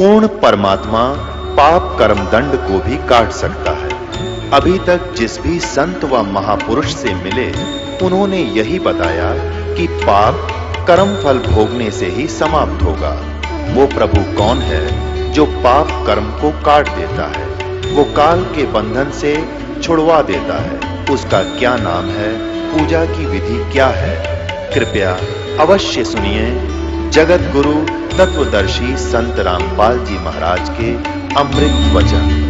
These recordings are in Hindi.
पूर्ण परमात्मा पाप कर्म दंड को भी काट सकता है। अभी तक जिस भी संत व महापुरुष से मिले, उन्होंने यही बताया कि पाप कर्म फल भोगने से ही समाप्त होगा। वो प्रभु कौन है जो पाप कर्म को काट देता है, वो काल के बंधन से छुड़वा देता है। उसका क्या नाम है, पूजा की विधि क्या है? कृपया अवश्य सुनिए जगत गुरु तत्वदर्शी संत रामपाल जी महाराज के अमृत वचन।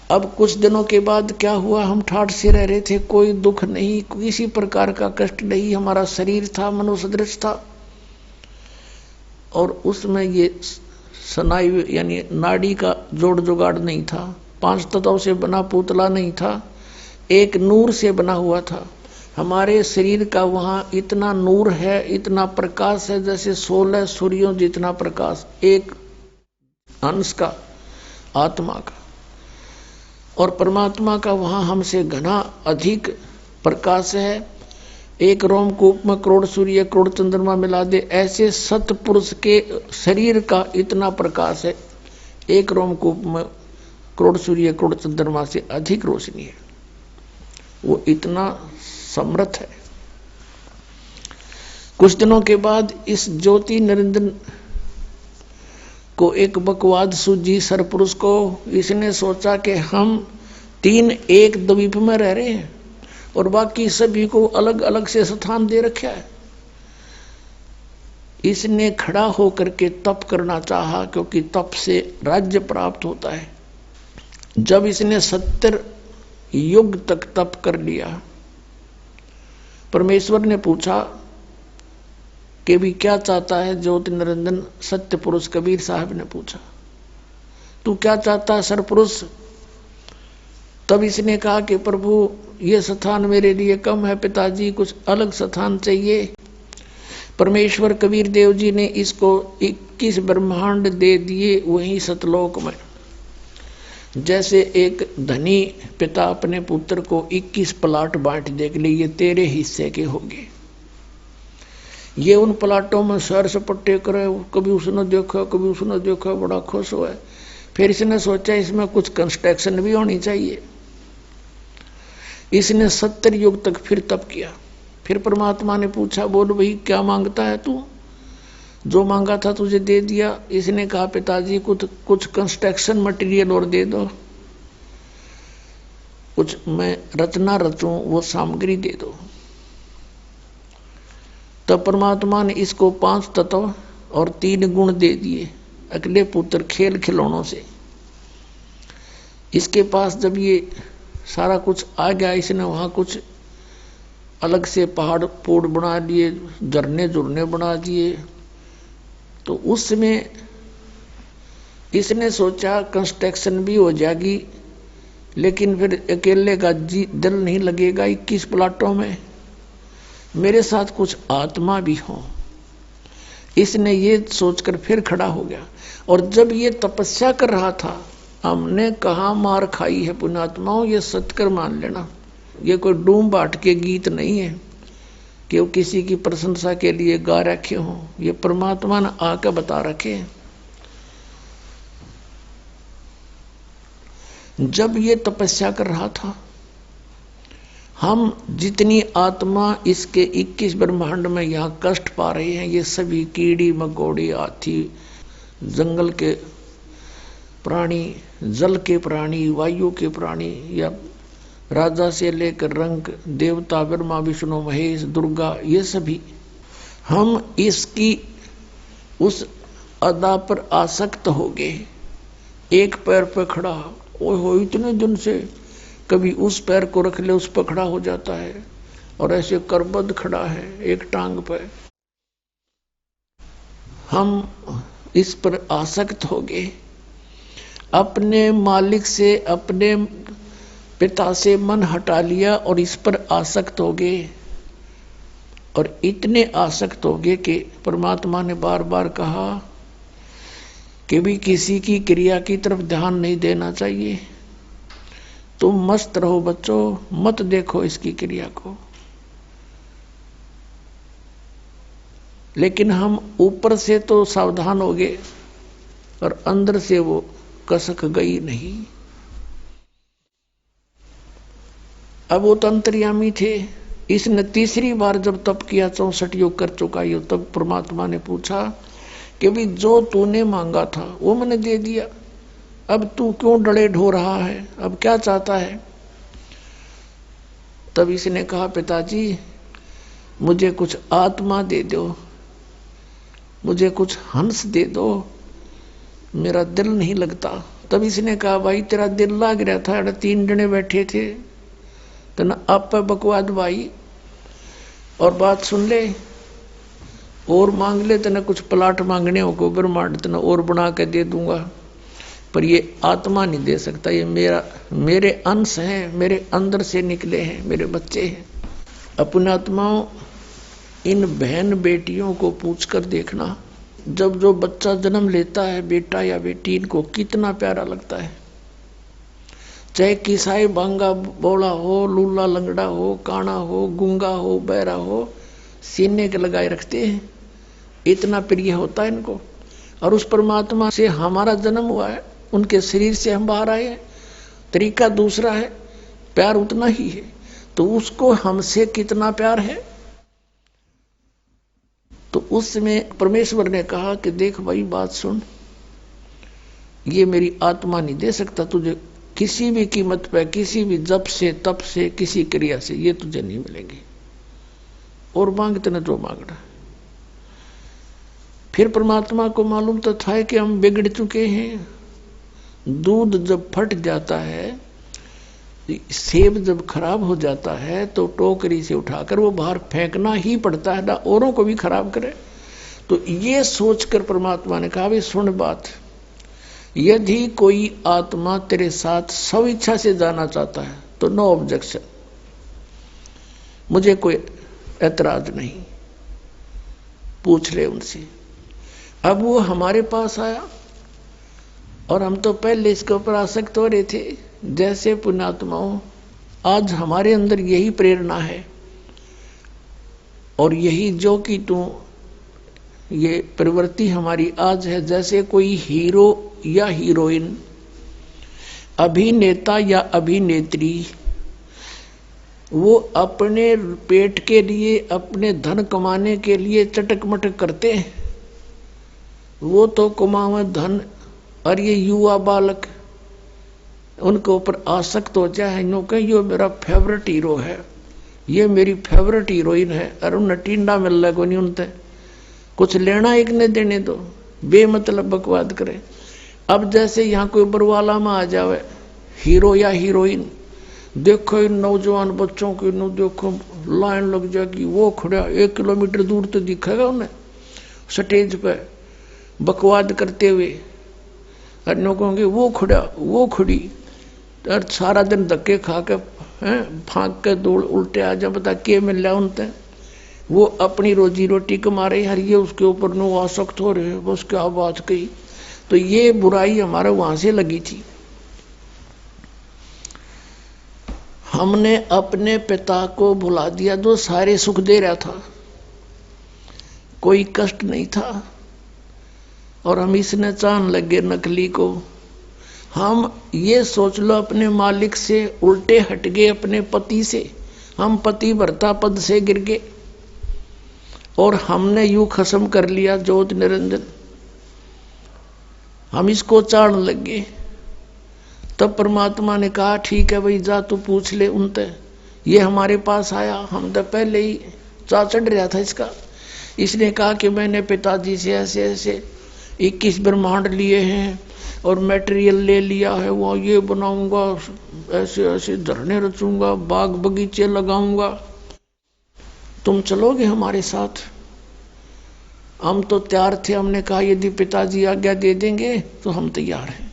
अब कुछ दिनों के बाद क्या हुआ, हम ठाठ से रह रहे थे, कोई दुख नहीं, किसी प्रकार का कष्ट नहीं। हमारा शरीर था मनुसदृश था और उसमें ये स्नायु यानी नाड़ी का जोड़ जुगाड़ नहीं था, 5 तत्वों से बना पुतला नहीं था, एक नूर से बना हुआ था। हमारे शरीर का वहां इतना नूर है, इतना प्रकाश है, जैसे 16 सूर्यों जितना प्रकाश एक अंश का आत्मा का। और परमात्मा का वहां हमसे घना अधिक प्रकाश है। एक रोमकूप में करोड़ सूर्य करोड़ चंद्रमा मिला दे, ऐसे सतपुरुष के शरीर का इतना प्रकाश है। एक रोमकूप में करोड़ सूर्य करोड़ चंद्रमा से अधिक रोशनी है, वो इतना समर्थ है। कुछ दिनों के बाद इस ज्योति निरंजन को एक बकवाद सूझी सरपुरुष को। इसने सोचा कि हम 3 एक द्वीप में रह रहे हैं और बाकी सभी को अलग अलग से स्थान दे रखा है। इसने खड़ा होकर के तप करना चाहा, क्योंकि तप से राज्य प्राप्त होता है। जब इसने 70 युग तक तप कर लिया, परमेश्वर ने पूछा कि भी क्या चाहता है ज्योति निरंजन सत्य पुरुष कबीर साहब ने पूछा, तू क्या चाहता है सरपुरुष? तब इसने कहा कि प्रभु ये स्थान मेरे लिए कम है पिताजी, कुछ अलग स्थान चाहिए। परमेश्वर कबीर देव जी ने इसको 21 ब्रह्मांड दे दिए वहीं सतलोक में। जैसे एक धनी पिता अपने पुत्र को 21 प्लाट बांट दे के लिए, ये तेरे हिस्से के होंगे। ये उन प्लाटों में सैर सपट्टे करे, कभी उसने देखा कभी उसने देखा, बड़ा खुश हुआ। फिर इसने सोचा इसमें कुछ कंस्ट्रक्शन भी होनी चाहिए। इसने 70 युग तक फिर तप किया। फिर परमात्मा ने पूछा, बोल भाई क्या मांगता है तू? जो मांगा था तुझे दे दिया। इसने कहा पिताजी कुछ कंस्ट्रक्शन मटेरियल और दे दो, कुछ मैं रचना रचूं वो सामग्री दे दो। तब परमात्मा ने इसको 5 तत्व और 3 गुण दे दिए अगले पुत्र खेल खिलौनों से। इसके पास जब ये सारा कुछ आ गया, इसने वहां कुछ अलग से पहाड़ पोड़ बना लिए, झरने झुरने बना दिए। तो उसमें इसने सोचा कंस्ट्रक्शन भी हो जाएगी, लेकिन फिर अकेले का दिल नहीं लगेगा 21 प्लाटों में, मेरे साथ कुछ आत्मा भी हो। इसने ये सोचकर फिर खड़ा हो गया। और जब ये तपस्या कर रहा था, हमने कहा मार खाई है पुण्यात्माओं, ये सत्कर मान लेना। ये कोई डूम बाट के गीत नहीं है कि वो किसी की प्रशंसा के लिए गा रखे हों, ये परमात्मा ने आकर बता रखे हैं। जब ये तपस्या कर रहा था, हम जितनी आत्मा इसके 21 ब्रह्मांड में यहाँ कष्ट पा रहे हैं, ये सभी कीड़ी मकोड़ी हाथी जंगल के प्राणी, जल के प्राणी, वायु के प्राणी, या राजा से लेकर रंग, देवता, ब्रह्मा, विष्णु, महेश, दुर्गा, ये सभी हम इसकी उस अदा पर आसक्त हो गए। एक पैर पर खड़ा, ओए हो इतने दिन से कभी उस पैर को रख ले उस पर खड़ा हो जाता है, और ऐसे करबद्ध खड़ा है एक टांग पर। हम इस पर आसक्त हो गए, अपने मालिक से, अपने पिता से मन हटा लिया और इस पर आसक्त हो गए। और इतने आसक्त हो गए कि परमात्मा ने बार बार कहा कि भी किसी की क्रिया की तरफ ध्यान नहीं देना चाहिए, तुम मस्त रहो बच्चों, मत देखो इसकी क्रिया को। लेकिन हम ऊपर से तो सावधान हो गए और अंदर से वो कसक गई नहीं। अब वो तो अंतर्यामी थे। इसने तीसरी बार जब तप किया, 64 योग कर चुका ये, तब परमात्मा ने पूछा कि भी जो तूने मांगा था वो मैंने दे दिया, अब तू क्यों डले ढो रहा है, अब क्या चाहता है? तब इसने कहा पिताजी मुझे कुछ आत्मा दे दो, मुझे कुछ हंस दे दो, मेरा दिल नहीं लगता। तब इसने कहा भाई तेरा दिल लाग रहा था, 3 जने बैठे थे, तो ना आप बकवाद भाई, और बात सुन ले और मांग ले, तेना कुछ प्लाट मांगने हो को ब्रह्मांड तेना और बना के दे दूंगा, पर ये आत्मा नहीं दे सकता, ये मेरे अंश हैं, मेरे अंदर से निकले हैं, मेरे बच्चे हैं। अपने आत्माओं, इन बहन बेटियों को पूछकर देखना, जब जो बच्चा जन्म लेता है, बेटा या बेटी, इनको कितना प्यारा लगता है। चाहे किसाई बांगा बोला हो, लूला लंगड़ा हो, काना हो, गूंगा हो, बहरा हो, सीने के लगाए रखते हैं, इतना प्रिय होता है इनको। और उस परमात्मा से हमारा जन्म हुआ है, उनके शरीर से हम बाहर आए हैं, तरीका दूसरा है, प्यार उतना ही है, तो उसको हमसे कितना प्यार है। तो उसमें परमेश्वर ने कहा कि देख भाई बात सुन, ये मेरी आत्मा नहीं दे सकता तुझे किसी भी कीमत पे, किसी भी जप से, तप से, किसी क्रिया से, ये तुझे नहीं मिलेगी, और मांगते न जो मांगना। फिर परमात्मा को मालूम तो था कि हम बिगड़ चुके हैं। दूध जब फट जाता है, सेब जब खराब हो जाता है, तो टोकरी से उठाकर वो बाहर फेंकना ही पड़ता है, ना औरों को भी खराब करे। तो ये सोचकर परमात्मा ने कहा भी सुन बात, यदि कोई आत्मा तेरे साथ स्व इच्छा से जाना चाहता है तो नो ऑब्जेक्शन, मुझे कोई ऐतराज नहीं, पूछ ले उनसे। अब वो हमारे पास आया और हम तो पहले इसके ऊपर आसक्त हो रहे थे। जैसे पुण्यात्माओं, आज हमारे अंदर यही प्रेरणा है और यही जो कि तू ये प्रवृत्ति हमारी आज है। जैसे कोई हीरो या हीरोइन, अभिनेता या अभिनेत्री, वो अपने पेट के लिए, अपने धन कमाने के लिए चटक मटक करते हैं, वो तो कमावे धन, और ये युवा बालक उनके ऊपर आसक्त हो जाए, नो कह ये मेरा फेवरेट हीरो है, ये मेरी फेवरेट हीरोइन है, और उन्हें टींडा मिल लगा नहीं, उनसे कुछ लेना एक ने देने दो, बेमतलब बकवाद करे। अब जैसे यहाँ कोई बरवाला में आ जावे हीरो या हीरोइन, देखो इन नौजवान बच्चों की, नो देखो लाइन लग जाएगी, वो खड़ा 1 किलोमीटर दूर तो दिखेगा उन्हें स्टेज पे बकवाद करते हुए, और नो कहोगे वो खड़ा वो खड़ी, और सारा दिन धक्के खा के फांक के दौड़ उल्टे आ जा, बता के मिल रहा उनसे, वो अपनी रोजी रोटी कमा रहे हैं, ये उसके ऊपर नो आसक्त हो रहे, बस क्या बात कही। तो ये बुराई हमारे वहां से लगी थी। हमने अपने पिता को भुला दिया जो सारे सुख दे रहा था, कोई कष्ट नहीं था, और हम इसने चाहने लगे नकली को। हम ये सोच लो अपने मालिक से उल्टे हट गए, अपने पति से, हम पति भर्ता पद से गिर गए और हमने यूं खत्म कर लिया ज्योत निरंजन। हम इसको चाड़ने लगे। तब परमात्मा ने कहा ठीक है भाई, जा तू पूछ ले उनसे। ये हमारे पास आया, हम तो पहले ही चा चढ़ रहा था इसका। इसने कहा कि मैंने पिताजी से ऐसे ऐसे 21 ब्रह्मांड लिए हैं और मटेरियल ले लिया है, वो ये बनाऊंगा, ऐसे ऐसे झरने रचूंगा, बाग बगीचे लगाऊंगा, तुम चलोगे हमारे साथ? हम तो तैयार थे। हमने कहा यदि पिताजी आज्ञा दे देंगे तो हम तैयार हैं।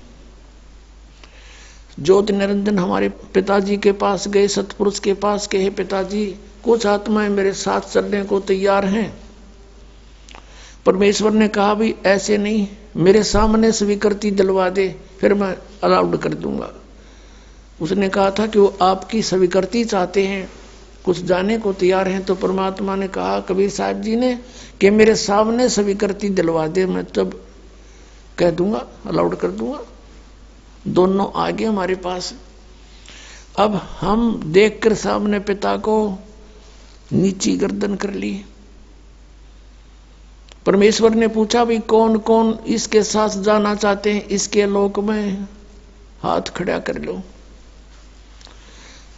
ज्योति निरंजन हमारे पिताजी के पास गए, सतपुरुष के पास कहे पिताजी कुछ आत्माएं मेरे साथ चलने को तैयार हैं। परमेश्वर ने कहा भी ऐसे नहीं, मेरे सामने स्वीकृति दिलवा दे, फिर मैं अलाउड कर दूंगा। उसने कहा था कि वो आपकी स्वीकृति चाहते हैं, कुछ जाने को तैयार हैं। तो परमात्मा ने कहा कबीर साहब जी ने कि मेरे सामने स्वीकृति दिलवा दे, मैं तब कह दूंगा, अलाउड कर दूंगा। दोनों आगे हमारे पास। अब हम देखकर सामने पिता को नीची गर्दन कर ली। परमेश्वर ने पूछा भी कौन कौन इसके साथ जाना चाहते हैं इसके लोक में, हाथ खड़ा कर लो।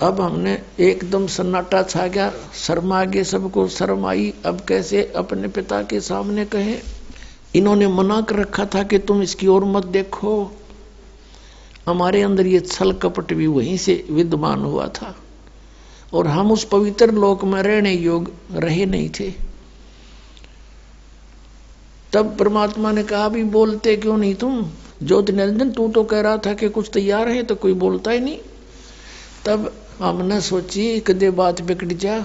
अब हमने एकदम सन्नाटा छा गया, शर्मा गए, सबको शर्म आई। अब कैसे अपने पिता के सामने कहें? इन्होंने मना कर रखा था कि तुम इसकी ओर मत देखो। हमारे अंदर ये छल कपट भी वहीं से विद्यमान हुआ था और हम उस पवित्र लोक में रहने योग्य रहे नहीं थे। तब परमात्मा ने कहा भी बोलते क्यों नहीं तुम? ज्योति निरंजन तू तो कह रहा था कि कुछ तैयार है, तो कोई बोलता ही नहीं। तब हमने सोची कदे बात बिगड़ जा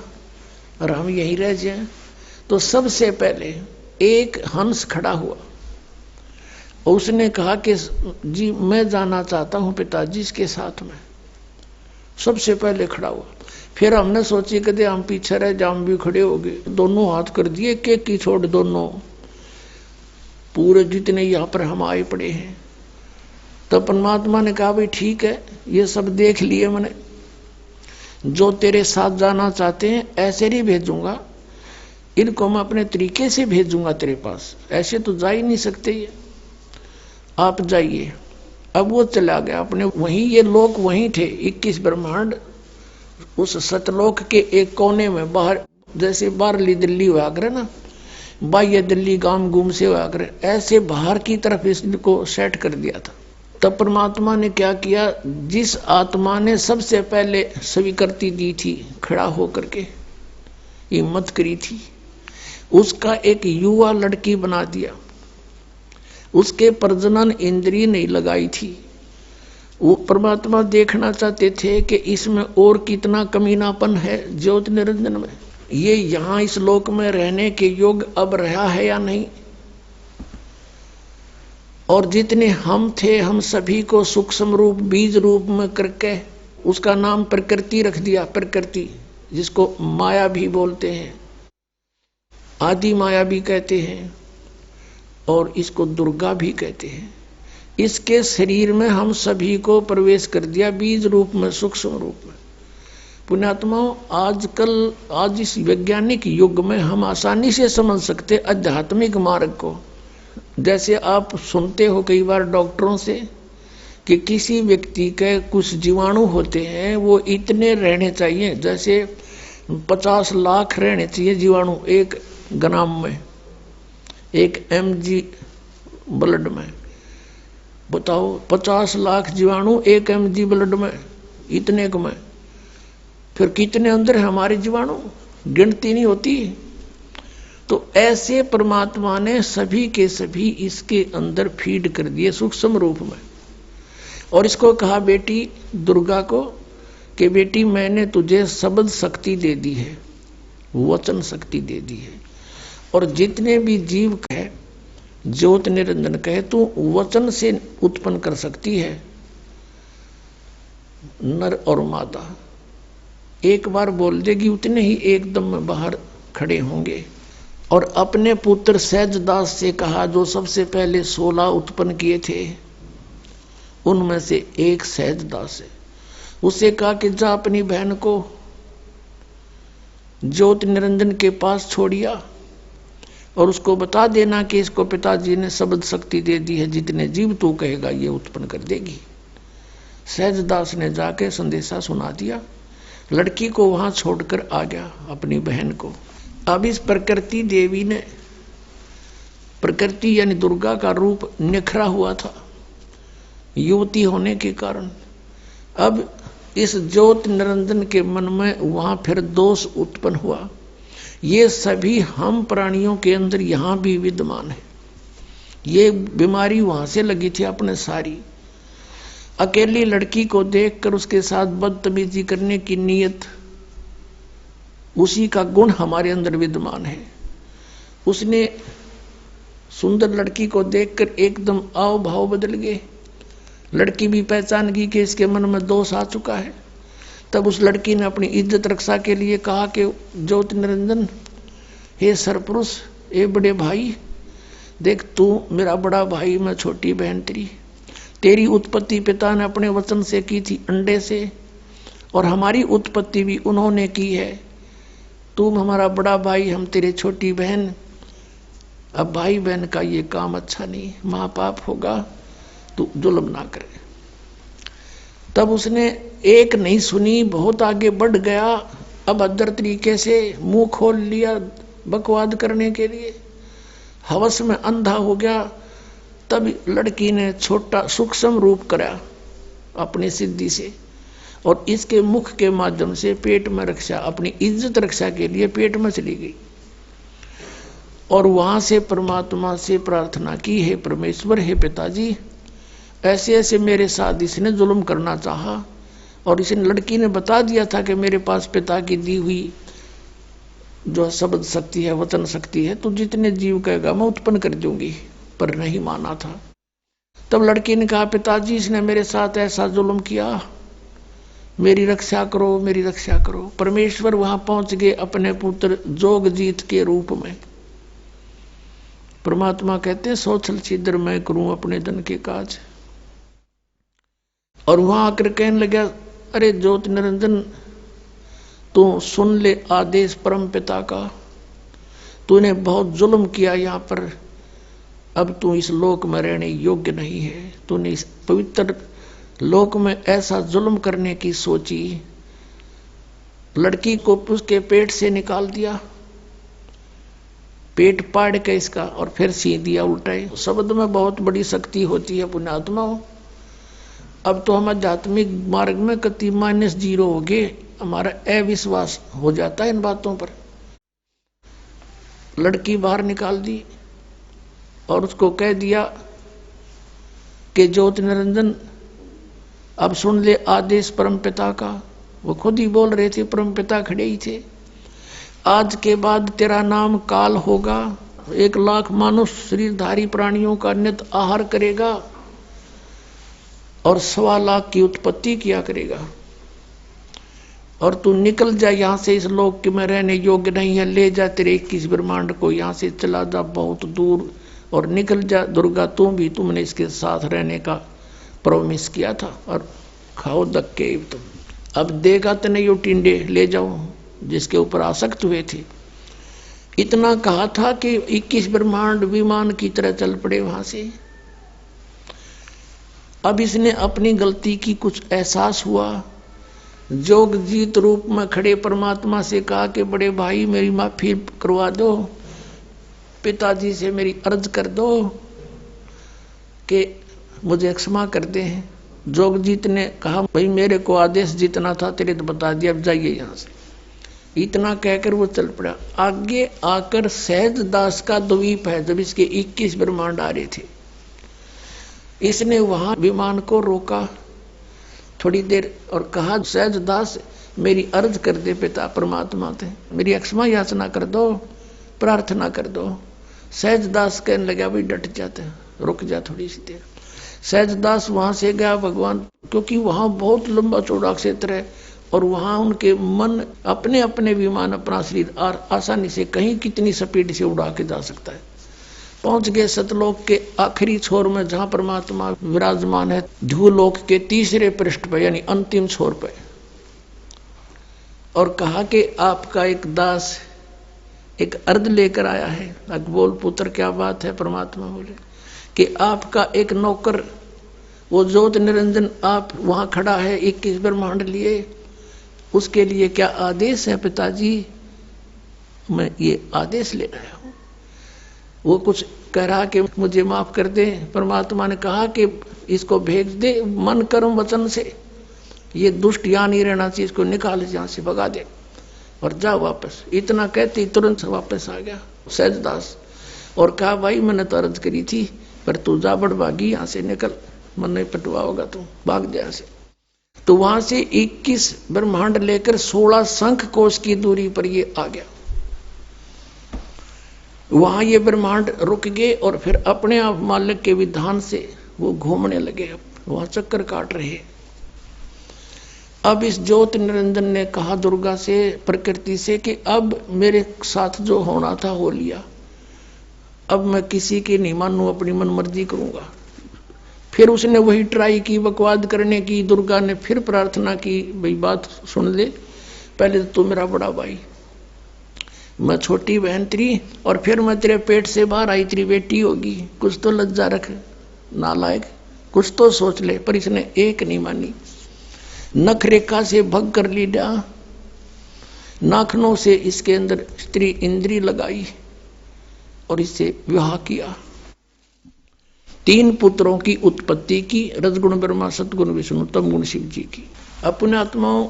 और हम यहीं रह जाए। तो सबसे पहले एक हंस खड़ा हुआ, उसने कहा कि जी मैं जाना चाहता हूं पिताजी के साथ में। सबसे पहले खड़ा हुआ। फिर हमने सोची कदे हम पीछे रह जा, हम भी खड़े हो गए, दोनों हाथ कर दिए, केक की छोड़ दोनों, पूरे जितने यहाँ पर हम आए पड़े हैं। तो परमात्मा ने कहा भाई ठीक है, ये सब देख लिए मैंने, जो तेरे साथ जाना चाहते हैं ऐसे नहीं भेजूंगा, इनको मैं अपने तरीके से भेजूंगा तेरे पास, ऐसे तो जा ही नहीं सकते ये, आप जाइए। अब वो चला गया अपने वहीं, ये लोग वहीं थे 21 ब्रह्मांड, उस सतलोक के एक कोने में बाहर, जैसे बाहरली दिल्ली हुआ करे ना, बाह्य दिल्ली गांव गुम से हुआ करे, ऐसे बाहर की तरफ इसको सेट कर दिया था। तब परमात्मा ने क्या किया, जिस आत्मा ने सबसे पहले स्वीकृति दी थी, खड़ा होकर के हिम्मत करी थी, उसका एक युवा लड़की बना दिया। उसके प्रजनन इंद्रिय नहीं लगाई थी। वो परमात्मा देखना चाहते थे कि इसमें और कितना कमीनापन है ज्योति निरंजन में, ये यहाँ इस लोक में रहने के योग्य अब रहा है या नहीं। और जितने हम थे, हम सभी को सूक्ष्म रूप बीज रूप में करके उसका नाम प्रकृति रख दिया। प्रकृति जिसको माया भी बोलते हैं, आदि माया भी कहते हैं और इसको दुर्गा भी कहते हैं। इसके शरीर में हम सभी को प्रवेश कर दिया बीज रूप में, सूक्ष्म रूप में। पुण्यात्माओं, आजकल आज इस वैज्ञानिक युग में हम आसानी से समझ सकते आध्यात्मिक मार्ग को। जैसे आप सुनते हो कई बार डॉक्टरों से कि किसी व्यक्ति के कुछ जीवाणु होते हैं, वो इतने रहने चाहिए, जैसे 50 लाख रहने चाहिए जीवाणु एक ग्राम में, एक mg ब्लड में। बताओ 50 लाख जीवाणु एक mg ब्लड में, इतने को में फिर कितने अंदर है हमारे जीवाणु, गिनती नहीं होती। तो ऐसे परमात्मा ने सभी के सभी इसके अंदर फीड कर दिए सूक्ष्म रूप में। और इसको कहा बेटी दुर्गा को कि बेटी मैंने तुझे शब्द शक्ति दे दी है, वचन शक्ति दे दी है, और जितने भी जीव कहे, ज्योत निरंजन कहे, तू वचन से उत्पन्न कर सकती है नर और मादा। एक बार बोल देगी, उतने ही एकदम में बाहर खड़े होंगे। और अपने पुत्र सहजदास से कहा, जो सबसे पहले 16 उत्पन्न किए थे, उनमें से एक सहजदास है। उसे कहा कि जा अपनी बहन को ज्योति निरंजन के पास छोड़िया और उसको बता देना कि इसको पिताजी ने शब्द शक्ति दे दी है, जितने जीव तू कहेगा ये उत्पन्न कर देगी। सहजदास ने जाके संदेशा सुना दिया, लड़की को वहां छोड़कर आ गया अपनी बहन को। अब इस प्रकृति देवी ने, प्रकृति यानी दुर्गा का रूप निखरा हुआ था युवती होने के कारण। अब इस ज्योत निरंजन के मन में वहां फिर दोष उत्पन्न हुआ। ये सभी हम प्राणियों के अंदर यहां भी विद्यमान है। ये बीमारी वहां से लगी थी अपने सारी। अकेली लड़की को देखकर उसके साथ बदतमीजी करने की नीयत, उसी का गुण हमारे अंदर विद्यमान है। उसने सुंदर लड़की को देखकर एकदम आव भाव बदल गए। लड़की भी पहचान गई कि इसके मन में दोष आ चुका है। तब उस लड़की ने अपनी इज्जत रक्षा के लिए कहा कि ज्योति निरंजन, हे सरपुरुष, हे बड़े भाई, देख तू मेरा बड़ा भाई, मैं छोटी बहन तेरी उत्पत्ति पिता ने अपने वचन से की थी, अंडे से, और हमारी उत्पत्ति भी उन्होंने की है। तुम हमारा बड़ा भाई, हम तेरे छोटी बहन। अब भाई बहन का ये काम अच्छा नहीं, महापाप होगा, तू जुल्म ना करे। तब उसने एक नहीं सुनी, बहुत आगे बढ़ गया। अब अदर तरीके से मुंह खोल लिया बकवाद करने के लिए, हवस में अंधा हो गया। तब लड़की ने छोटा सूक्ष्म रूप करा अपनी सिद्धि से, और इसके मुख के माध्यम से पेट में रक्षा, अपनी इज्जत रक्षा के लिए पेट में चली गई। और वहां से परमात्मा से प्रार्थना की, हे परमेश्वर, हे पिताजी, ऐसे ऐसे मेरे साथ इसने जुल्म करना चाहा, और इसने, लड़की ने बता दिया था कि मेरे पास पिता की दी हुई जो शब्द शक्ति है, वचन शक्ति है, तो जितने जीव कहेगा मैं उत्पन्न कर दूंगी, पर नहीं माना था। तब लड़की ने कहा, पिताजी, इसने मेरे साथ ऐसा जुल्म किया, मेरी रक्षा करो, मेरी रक्षा करो। परमेश्वर वहां पहुंच गए अपने पुत्र जोगजीत के रूप में। परमात्मा कहते हैं, सोचल छिद्र मैं करूं अपने धन के काज। और वहां आकर कहने लगा, अरे ज्योति निरंजन, तू सुन ले आदेश परम पिता का, तूने बहुत जुल्म किया यहाँ पर, अब तू इस लोक में रहने योग्य नहीं है। तूने इस पवित्र लोक में ऐसा जुल्म करने की सोची, लड़की को उसके पेट से निकाल दिया, पेट पाड़ के इसका, और फिर सी दिया उल्टाई। शब्द में बहुत बड़ी शक्ति होती है पुण्यात्माओं। अब तो हम आध्यात्मिक मार्ग में कति -0 हो गए, हमारा अविश्वास हो जाता है इन बातों पर। लड़की बाहर निकाल दी और उसको कह दिया कि ज्योति निरंजन, अब सुन ले आदेश परम पिता का। वो खुद ही बोल रहे थे, परम पिता खड़े ही थे। आज के बाद तेरा नाम काल होगा, 1 लाख मानुष शरीरधारी प्राणियों का नित आहार करेगा और 1.25 लाख की उत्पत्ति किया करेगा, और तू निकल जा यहाँ से, इस लोक में रहने योग्य नहीं है। ले जा तेरे 21 ब्रह्मांड को, यहाँ से चला जा बहुत दूर और निकल जा। दुर्गा तू भी, तुमने इसके साथ रहने का प्रॉमिस किया था, और खाओ धक्के तुम। अब देगा तो नहीं, यो टिंडे ले जाओ जिसके ऊपर आसक्त हुए थे। इतना कहा था कि 21 ब्रह्मांड विमान की तरह चल पड़े वहां से। अब इसने अपनी गलती की कुछ एहसास हुआ। जोगजीत रूप में खड़े परमात्मा से कहा कि बड़े भाई, मेरी माफी करवा दो, पिताजी से मेरी अर्ज कर दो कि मुझे क्षमा कर दे। जोगजीत ने कहा, भाई मेरे को आदेश जितना था तेरे तो बता दिया, अब जाइए यहाँ से। इतना कहकर वो चल पड़ा। आगे आकर सहजदास का द्वीप है, जब इसके 21 ब्रह्मांड आ रहे थे, इसने वहां विमान को रोका थोड़ी देर और कहा, सहजदास मेरी अर्ज कर दे पिता परमात्मा थे, मेरी क्षमा याचना कर दो, प्रार्थना कर दो। सहजदास कहने लगा, भाई डट जाते, रुक जा थोड़ी सी देर। सहजदास वहां से गया भगवान, क्योंकि वहां बहुत लंबा चौड़ा क्षेत्र है और वहां उनके मन अपने अपने विमान, अपना शरीर आसानी से कहीं कितनी स्पीड से उड़ा के जा सकता है। पहुंच गए सतलोक के आखिरी छोर में, जहां परमात्मा विराजमान है, ध्रुवलोक के 3रे पृष्ठ पर, यानी अंतिम छोर पर। और कहा कि आपका एक दास एक अर्ध लेकर आया है। अब बोल पुत्र क्या बात है? परमात्मा बोले कि आपका एक नौकर वो ज्योत निरंजन आप वहां खड़ा है 21 ब्रह्मांड लिए, उसके लिए क्या आदेश है पिताजी? मैं ये आदेश ले रहा हूं। वो कुछ कह रहा कि मुझे माफ कर दे। परमात्मा ने कहा कि इसको भेज दे मन कर्म वचन से, ये दुष्ट यहाँ नहीं रहना चाहिए, इसको निकाल यहां से, भगा दे और जा वापस। इतना कहते तुरंत वापस आ गया सहजदास और कहा भाई मैंने तो अर्ज करी थी पर तू जा बड़भागी, यहां से निकल, मन नहीं पटवा होगा तू, भाग जा से। तो वहां से 21 ब्रह्मांड लेकर 16 शंख कोश की दूरी पर ये आ गया। वहां ये ब्रह्मांड रुक गए और फिर अपने आप मालिक के विधान से वो घूमने लगे, वहां चक्कर काट रहे। अब इस ज्योत निरंजन ने कहा दुर्गा से, प्रकृति से, कि अब मेरे साथ जो होना था हो लिया, अब मैं किसी की नहीं मानू, अपनी मनमर्जी करूंगा। फिर उसने वही ट्राई की बकवाद करने की। दुर्गा ने फिर प्रार्थना की, भाई बात सुन ले, पहले तो मेरा बड़ा भाई, मैं छोटी बहन तेरी, और फिर मैं तेरे पेट से बाहर आई, तेरी बेटी होगी, कुछ तो लज्जा रख नालायक, कुछ तो सोच ले। पर इसने एक नहीं मानी, नख रेखा से भग कर लिया, नाखनों से इसके अंदर स्त्री इंद्री लगाई और इससे विवाह किया। 3 पुत्रों की उत्पत्ति की, रजगुण ब्रह्मा, सतगुण विष्णु, तमगुण शिव जी की। अपने आत्माओं,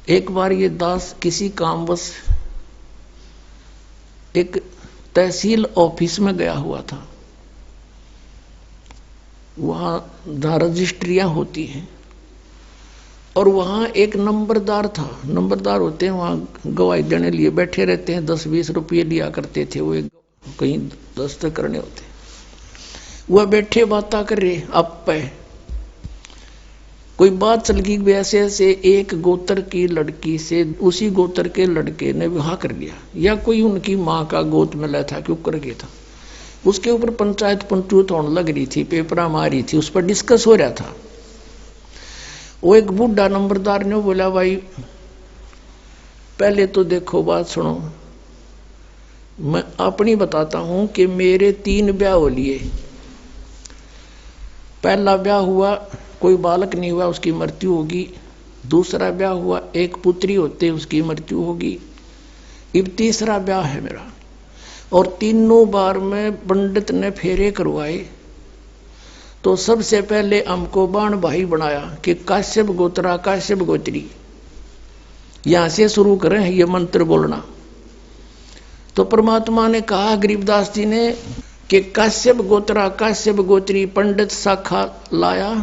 एक बार ये दास किसी कामवश एक तहसील ऑफिस में गया हुआ था। वहां जहां रजिस्ट्रियां होती हैं और वहां एक नंबरदार था। नंबरदार होते हैं वहां गवाही देने लिए बैठे रहते हैं, 10-20 रुपये लिया करते थे, वो कहीं दस्तखत करने होते। वह बैठे बाता कर रहे, अब पे कोई बात चल गई, वैसे ऐसे एक गोत्र की लड़की से उसी गोत्र के लड़के ने विवाह कर लिया, या कोई उनकी माँ का गोद में था, क्यों कर गया था। उसके ऊपर पंचायत पंचूत होने लग रही थी, पेपरा मारी थी, उस पर डिस्कस हो रहा था। वो एक बूढ़ा नंबरदार ने बोला, भाई पहले तो देखो बात सुनो, मैं अपनी बताता हूं कि मेरे 3 ब्याह हो लिए। पहला ब्याह हुआ, कोई बालक नहीं हुआ, उसकी मृत्यु होगी। दूसरा ब्याह हुआ, एक पुत्री होते, उसकी मृत्यु होगी। अब तीसरा ब्याह है मेरा, और तीनों बार में पंडित ने फेरे करवाए। तो सबसे पहले हमको बाण भाई बनाया कि काश्यप गोत्रा, काश्यप गोत्री, यहां से शुरू करें ये मंत्र बोलना। तो परमात्मा ने कहा गरीबदास जी ने कि काश्यप गोत्रा, काश्यप गोत्री पंडित शाखा लाया,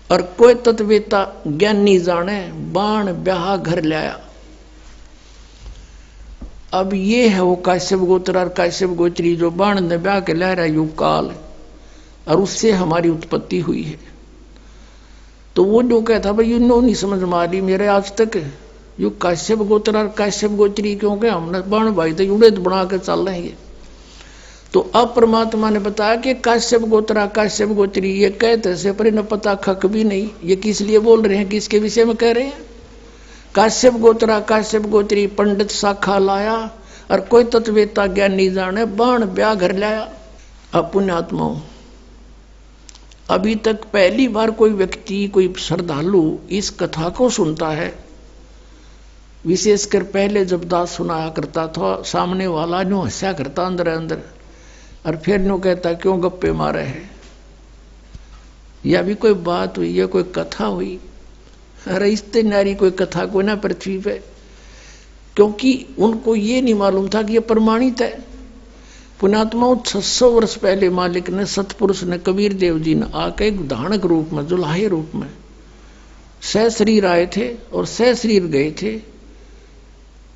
और कोई तत्वेता ज्ञानी जाने बाण ब्याह घर लाया। अब ये है वो काश्यप गोत्र और काश्यप गोत्री जो बाण ने ब्याह के ला रहा युग काल, और उससे हमारी उत्पत्ति हुई है। तो वो जो कहता भाई यूं नहीं समझ मारी मेरे आज तक, यू काश्यप गोत्र और काश्यप गोत्री क्योंकि हमने बाण भाई तो युड़े बना के चल रहे हैं। तो अब परमात्मा ने बताया कि काश्यप गोत्रा, काश्यप गोत्री, ये कहते से पर इन्हें पता खक भी नहीं ये किस लिए बोल रहे हैं, किसके विषय में कह रहे हैं। काश्यप गोत्रा, काश्यप गोत्री पंडित शाखा लाया, और कोई तत्वेता ज्ञानी जाने बाण ब्याह घर लाया। अब पुण्यात्माओं, अभी तक पहली बार कोई व्यक्ति, कोई श्रद्धालु इस कथा को सुनता है। विशेषकर पहले जब दास सुनाया करता था, सामने वाला नो हंसा करता अंदर अंदर, और फिर नो कहता क्यों गप्पे मारे हैं, या भी कोई बात हुई, या कोई कथा हुई। अरे इतनी नारी कोई कथा कोई ना पृथ्वी पे, क्योंकि उनको ये नहीं मालूम था कि ये प्रमाणित है। पुण्यात्माओं, 600 वर्ष पहले मालिक ने, सतपुरुष ने, कबीर देव जी ने आके एक धानक रूप में, जुलाहे रूप में सहशरीर आए थे और सहशरीर गए थे।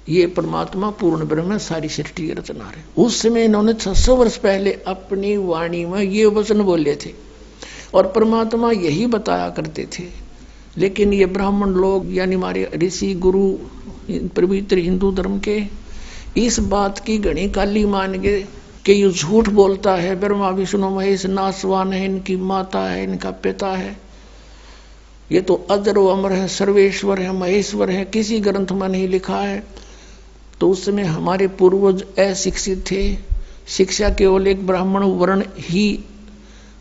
ये परमात्मा पूर्ण ब्रह्म में सारी सृष्टि की रचना है। उस समय इन्होंने 600 वर्ष पहले अपनी वाणी में ये वचन बोले थे और परमात्मा यही बताया करते थे। लेकिन ये ब्राह्मण लोग यानी हमारे ऋषि गुरु पवित्र हिंदू धर्म के इस बात की घनी काली मान गए कि ये झूठ बोलता है, ब्रह्मा विष्णु महेश नासवान है, इनकी माता है, इनका पिता है, ये तो अजर व अमर है, सर्वेश्वर है, महेश्वर है, किसी ग्रंथ में नहीं लिखा है। तो उस समय हमारे पूर्वज अशिक्षित थे, शिक्षा केवल एक ब्राह्मण वर्ण ही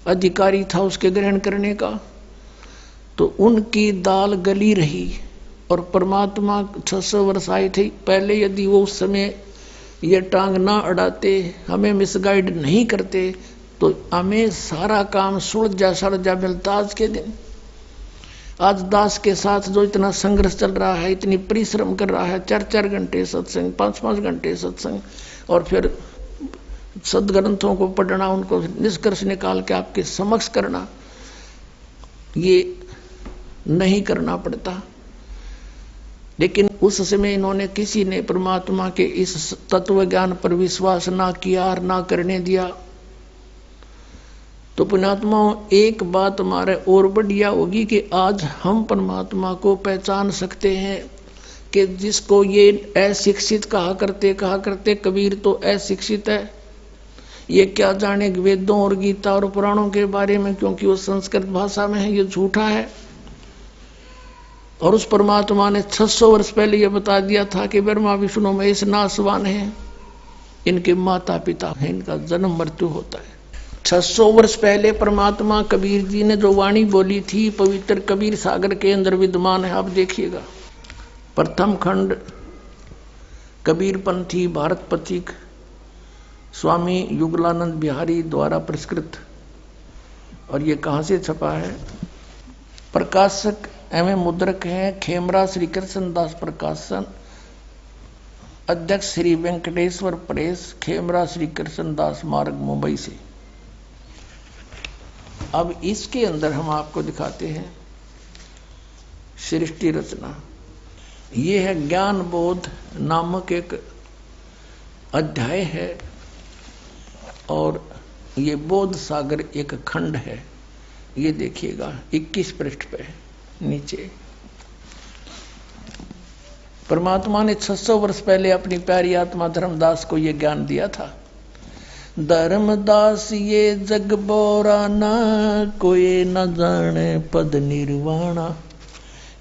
अधिकारी था उसके ग्रहण करने का, तो उनकी दाल गली रही। और परमात्मा 600 वर्ष आए थे पहले, यदि वो उस समय ये टांग ना अड़ाते, हमें मिसगाइड नहीं करते, तो हमें सारा काम सुलझा सलझा मिलता आज के दिन। आज दास के साथ जो इतना संघर्ष चल रहा है, इतनी परिश्रम कर रहा है, 4-4 घंटे सत्संग, 5-5 घंटे सत्संग, और फिर सदग्रंथों को पढ़ना, उनको निष्कर्ष निकाल के आपके समक्ष करना, ये नहीं करना पड़ता। लेकिन उस समय इन्होंने, किसी ने परमात्मा के इस तत्व ज्ञान पर विश्वास ना किया और ना करने दिया। तो पुण्यात्माओं, एक बात हमारे और बढ़िया होगी कि आज हम परमात्मा को पहचान सकते हैं कि जिसको ये अशिक्षित कहा करते कबीर तो अशिक्षित है, ये क्या जाने वेदों और गीता और पुराणों के बारे में, क्योंकि वो संस्कृत भाषा में है, ये झूठा है। और उस परमात्मा ने 600 वर्ष पहले यह बता दिया था कि ब्रह्मा विष्णु महेश नासवान है, इनके माता पिता हैं, इनका जन्म मृत्यु होता है। 600 वर्ष पहले परमात्मा कबीर जी ने जो वाणी बोली थी, पवित्र कबीर सागर के अंदर विद्यमान है। आप देखिएगा, प्रथम खंड कबीरपंथी भारत पथिक स्वामी युगलानंद बिहारी द्वारा पुरस्कृत। और ये कहाँ से छपा है? प्रकाशक एवं मुद्रक है खेमरा श्री कृष्ण दास प्रकाशन, अध्यक्ष श्री वेंकटेश्वर प्रेस, खेमरा श्री कृष्ण दास मार्ग, मुंबई से। अब इसके अंदर हम आपको दिखाते हैं सृष्टि रचना। ये है ज्ञान बोध नामक एक अध्याय है, और ये बोध सागर एक खंड है। ये देखिएगा 21 पृष्ठ पे नीचे परमात्मा ने 600 वर्ष पहले अपनी प्यारी आत्मा धर्मदास को यह ज्ञान दिया था। धर्मदास ये जग बोराना, कोई न जाने पद निर्वाणा,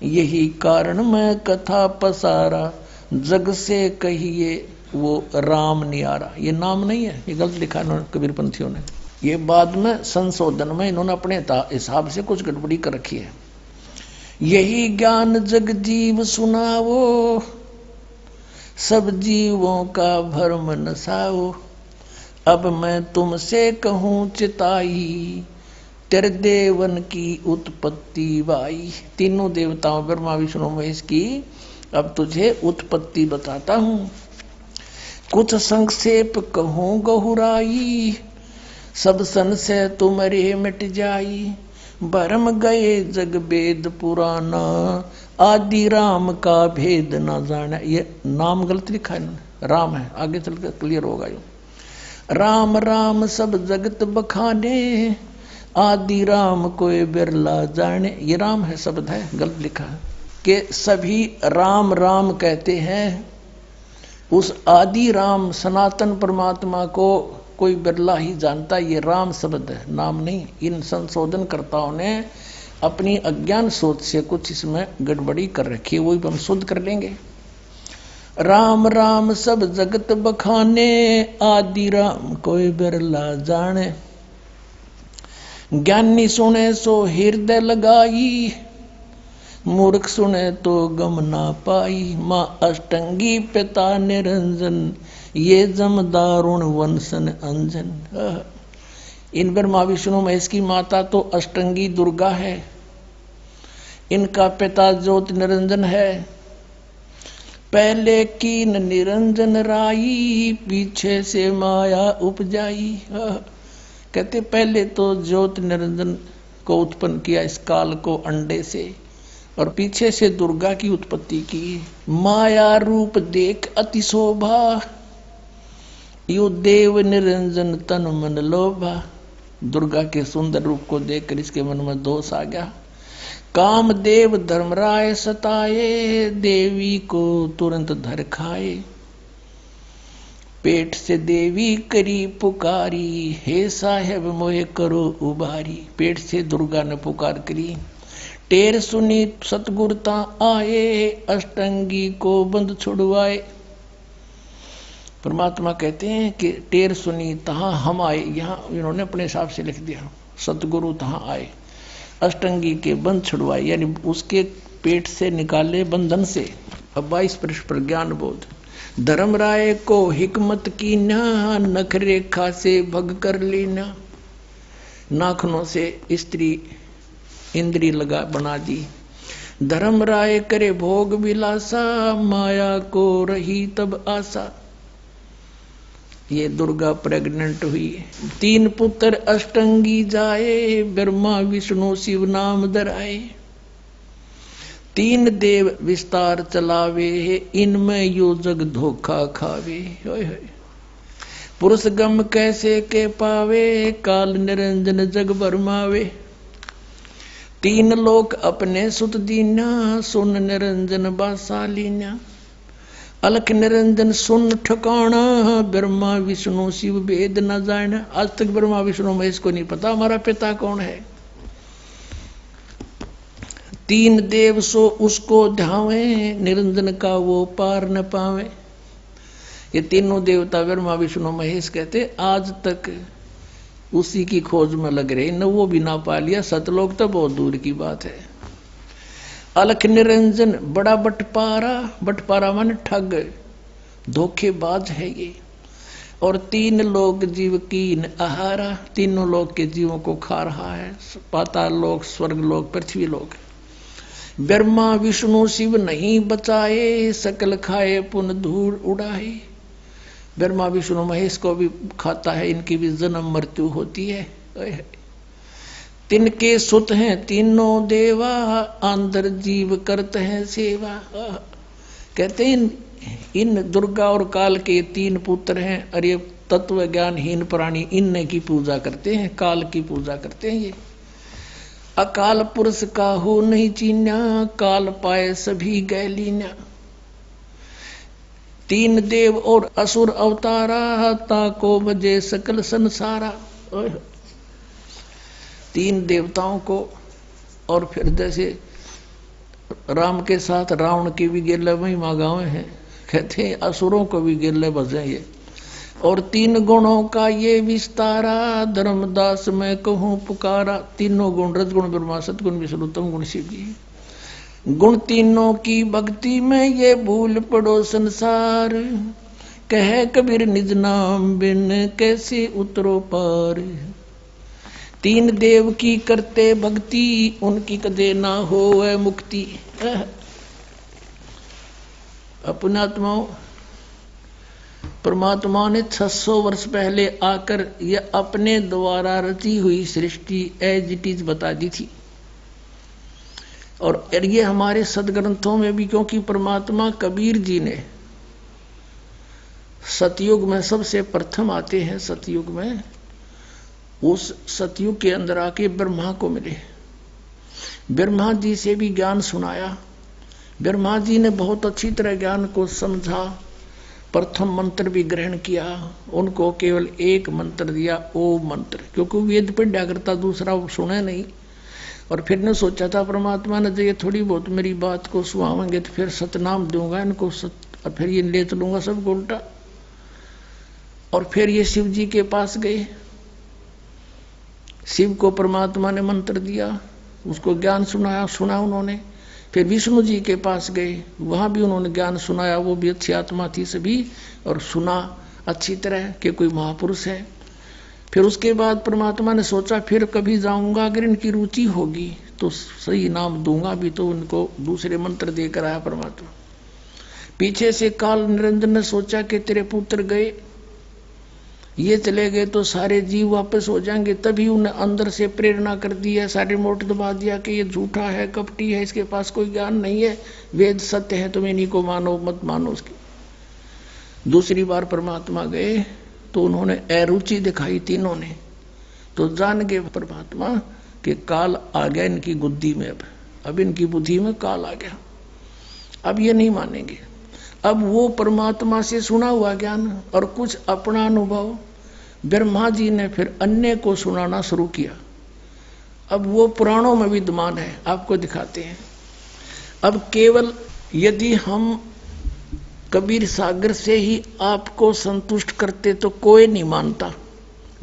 यही कारण मैं कथा पसारा, जग से कहिए वो राम नियारा। ये नाम नहीं है, ये गलत लिखा है कबीर पंथियों ने। ये बाद में संशोधन में इन्होंने अपने हिसाब से कुछ गड़बड़ी कर रखी है। यही ज्ञान जग जीव सुनावो, सब जीवों का भरम नसाओ, अब मैं तुमसे कहूँ चिताई, तेरे देवन की उत्पत्ति वाई। तीनों देवताओं ब्रह्मा विष्णु महेश की अब तुझे उत्पत्ति बताता हूँ। कुछ संक्षेप कहूँ गहुराई, सब संशय तुम्हारे मिट जाई। भरम गए जग वेद पुराना, आदि राम का भेद न जाना। ये नाम गलत लिखा है, राम है, आगे चलकर क्लियर होगा। ये राम राम सब जगत बखाने, आदि राम कोई बिरला जाने। ये राम है शब्द है, गलत लिखा है कि सभी राम राम कहते हैं। उस आदि राम सनातन परमात्मा को कोई बिरला ही जानता। ये राम शब्द है, नाम नहीं। इन संशोधनकर्ताओं ने अपनी अज्ञान सोच से कुछ इसमें गड़बड़ी कर रखी है, वो भी हम शुद्ध कर लेंगे। राम राम सब जगत बखाने, आदि राम कोई बिरला जाने। ज्ञानी सुने सो हृदय लगाई, मूर्ख सुने तो गम ना पाई। माँ अष्टंगी पिता निरंजन, ये जमदारुण वंशन अंजन। इन ब्रह्मा विष्णु महेश की माता तो अष्टंगी दुर्गा है, इनका पिता ज्योति निरंजन है। पहले कीन निरंजन राई, पीछे से माया उपजाई। कहते पहले तो ज्योति निरंजन को उत्पन्न किया इस काल को अंडे से, और पीछे से दुर्गा की उत्पत्ति की। माया रूप देख अति शोभा, यू देव निरंजन तन मन लोभा। दुर्गा के सुंदर रूप को देखकर इसके मन में दोष आ गया। कामदेव धर्मराय सताए, देवी को तुरंत धर खाए। पेट से देवी करी पुकारी, हे साहेब मोहे करो उबारी। पेट से दुर्गा ने पुकार करी। टेर सुनी सतगुरता आए, अष्टंगी को बंद छुड़वाए। परमात्मा कहते हैं कि टेर सुनी तहां हम आए, यहाँ इन्होंने अपने हिसाब से लिख दिया, सतगुरु तहां आए, अष्टंगी के बंध छुड़वाए, यानी उसके पेट से निकाले बंधन से। अब 22 पृष्ठ पर ज्ञान बोध। धर्म राय को हिकमत की ना, नख रेखा से भग कर लेना। नाखनों से स्त्री इंद्री लगा बना दी। धर्म राय करे भोग विलासा, माया को रही तब आशा। ये दुर्गा प्रेग्नेंट हुई, 3 पुत्र अष्टंगी जाए, ब्रह्मा विष्णु शिव नाम धराए। 3 देव विस्तार चलावे, इनमें यो जग धोखा खावे। पुरुष गम कैसे के पावे, काल निरंजन जग भरमावे। 3 लोक अपने सुत दीना, सुन निरंजन बासालीना। अलख निरंजन सुन ठिकाना, ब्रह्मा विष्णु शिव वेद न जाना। आज तक ब्रह्मा विष्णु महेश को नहीं पता हमारा पिता कौन है। 3 देव सो उसको ध्यावे, निरंजन का वो पार न पावे। ये तीनों देवता ब्रह्मा विष्णु महेश कहते आज तक उसी की खोज में लग रहे, न वो भी ना पा लिया, सतलोक तो बहुत दूर की बात है। अलख निरंजन बड़ा बटपारा, बटपारा माने ठग, धोखेबाज है ये। और 3 लोग जीव कीन आहारा, तीनों लोग के जीवों को खा रहा है, पाताल लोक, स्वर्ग लोक, पृथ्वी लोक। ब्रह्मा विष्णु शिव नहीं बचाए, सकल खाए पुन धूल उड़ाए। ब्रह्मा विष्णु महेश को भी खाता है, इनकी भी जन्म मृत्यु होती है। तिनके सुत हैं तीनों देवा, अंदर जीव करते हैं सेवा। कहते हैं इन दुर्गा और काल के 3 पुत्र हैं, अरे तत्व ज्ञानहीन प्राणी इनने की पूजा करते हैं, काल की पूजा करते हैं। ये अकाल पुरुष का हो नहीं चीन्या, काल पाए सभी गैलीन्या। 3 देव और असुर अवतारा, ताको बजे सकल संसारा। 3 देवताओं को, और फिर जैसे राम के साथ रावण की भी गेले वही मागावे हैं, कहते हैं असुरों को भी गेले बजे ये। और 3 गुणों का ये विस्तारा, धर्मदास मैं कहूँ पुकारा। तीनों गुण, रजगुण ब्रह्मा, सतगुण विष्णु, तम गुण शिव जी। गुण तीनों की भक्ति में ये भूल पड़ो संसार, कह कबीर निज नाम बिन कैसे उतरो पार। 3 देव की करते भक्ति, उनकी कदे ना होए मुक्ति। अपने आत्माओं, परमात्मा ने 600 वर्ष पहले आकर यह अपने द्वारा रची हुई सृष्टि एज इट इज बता दी थी। और ये हमारे सदग्रंथों में भी, क्योंकि परमात्मा कबीर जी ने सतयुग में सबसे प्रथम आते हैं, सतयुग में, उस सतयुग के अंदर आके ब्रह्मा को मिले, ब्रह्मा जी से भी ज्ञान सुनाया। ब्रह्मा जी ने बहुत अच्छी तरह ज्ञान को समझा, प्रथम मंत्र भी ग्रहण किया, उनको केवल एक मंत्र दिया, ओम मंत्र, क्योंकि वेद पढ़ा करता दूसरा सुने नहीं। और फिर ने सोचा था परमात्मा ने, ये थोड़ी बहुत मेरी बात को सुहावेंगे तो फिर सतनाम दूंगा इनको, और फिर ये ले चलूंगा सबको उल्टा। और फिर ये शिव जी के पास गए, शिव को परमात्मा ने मंत्र दिया, उसको ज्ञान सुना उन्होंने। फिर विष्णु जी के पास गए, वहां भी उन्होंने ज्ञान सुनाया, वो भी अच्छी आत्मा थी सभी, और सुना अच्छी तरह कि कोई महापुरुष है। फिर उसके बाद परमात्मा ने सोचा फिर कभी जाऊंगा, अगर इनकी रुचि होगी तो सही नाम दूंगा भी, तो उनको दूसरे मंत्र देकर आया परमात्मा। पीछे से काल निरंजन ने सोचा कि तेरे पुत्र गए, ये चले गए तो सारे जीव वापस हो जाएंगे, तभी उन्हें अंदर से प्रेरणा कर दी है, सारे मोट दबा दिया कि ये झूठा है, कपटी है, इसके पास कोई ज्ञान नहीं है, वेद सत्य है, तुम इन्हीं को मानो मत मानो उसकी। दूसरी बार परमात्मा गए तो उन्होंने अरुचि दिखाई तीनों ने, तो जान गए परमात्मा कि काल आ गया इनकी बुद्धि में, अब इनकी बुद्धि में काल आ गया, अब ये नहीं मानेंगे। अब वो परमात्मा से सुना हुआ ज्ञान और कुछ अपना अनुभव ब्रह्मा जी ने फिर अन्य को सुनाना शुरू किया। अब वो पुराणों में विद्यमान है, आपको दिखाते हैं। अब केवल यदि हम कबीर सागर से ही आपको संतुष्ट करते तो कोई नहीं मानता,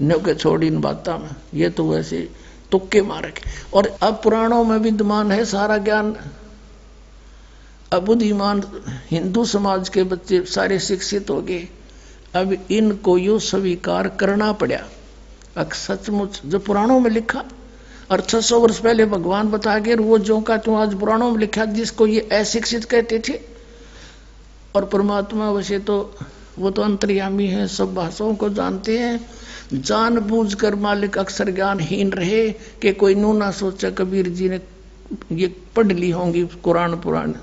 नो के छोड़ इन बातों में, ये तो वैसे तुक्के मारे के। और अब पुराणों में विद्यमान है सारा ज्ञान। अब बुद्धिमान हिंदू समाज के बच्चे सारे शिक्षित हो गए, अब इनको यो स्वीकार करना पड़ा। अब सचमुच जो पुराणों में लिखा, और 600 वर्ष पहले भगवान बता गए, वो जो का तुम आज पुराणों में लिखा, जिसको ये अशिक्षित कहते थे। और परमात्मा वैसे तो वो तो अंतर्यामी है, सब भाषाओं को जानते हैं। जानबूझकर मालिक अक्सर ज्ञानहीन रहे कि कोई नू ना सोचा कबीर जी ने ये पढ़ ली होंगी, कुरान पुराण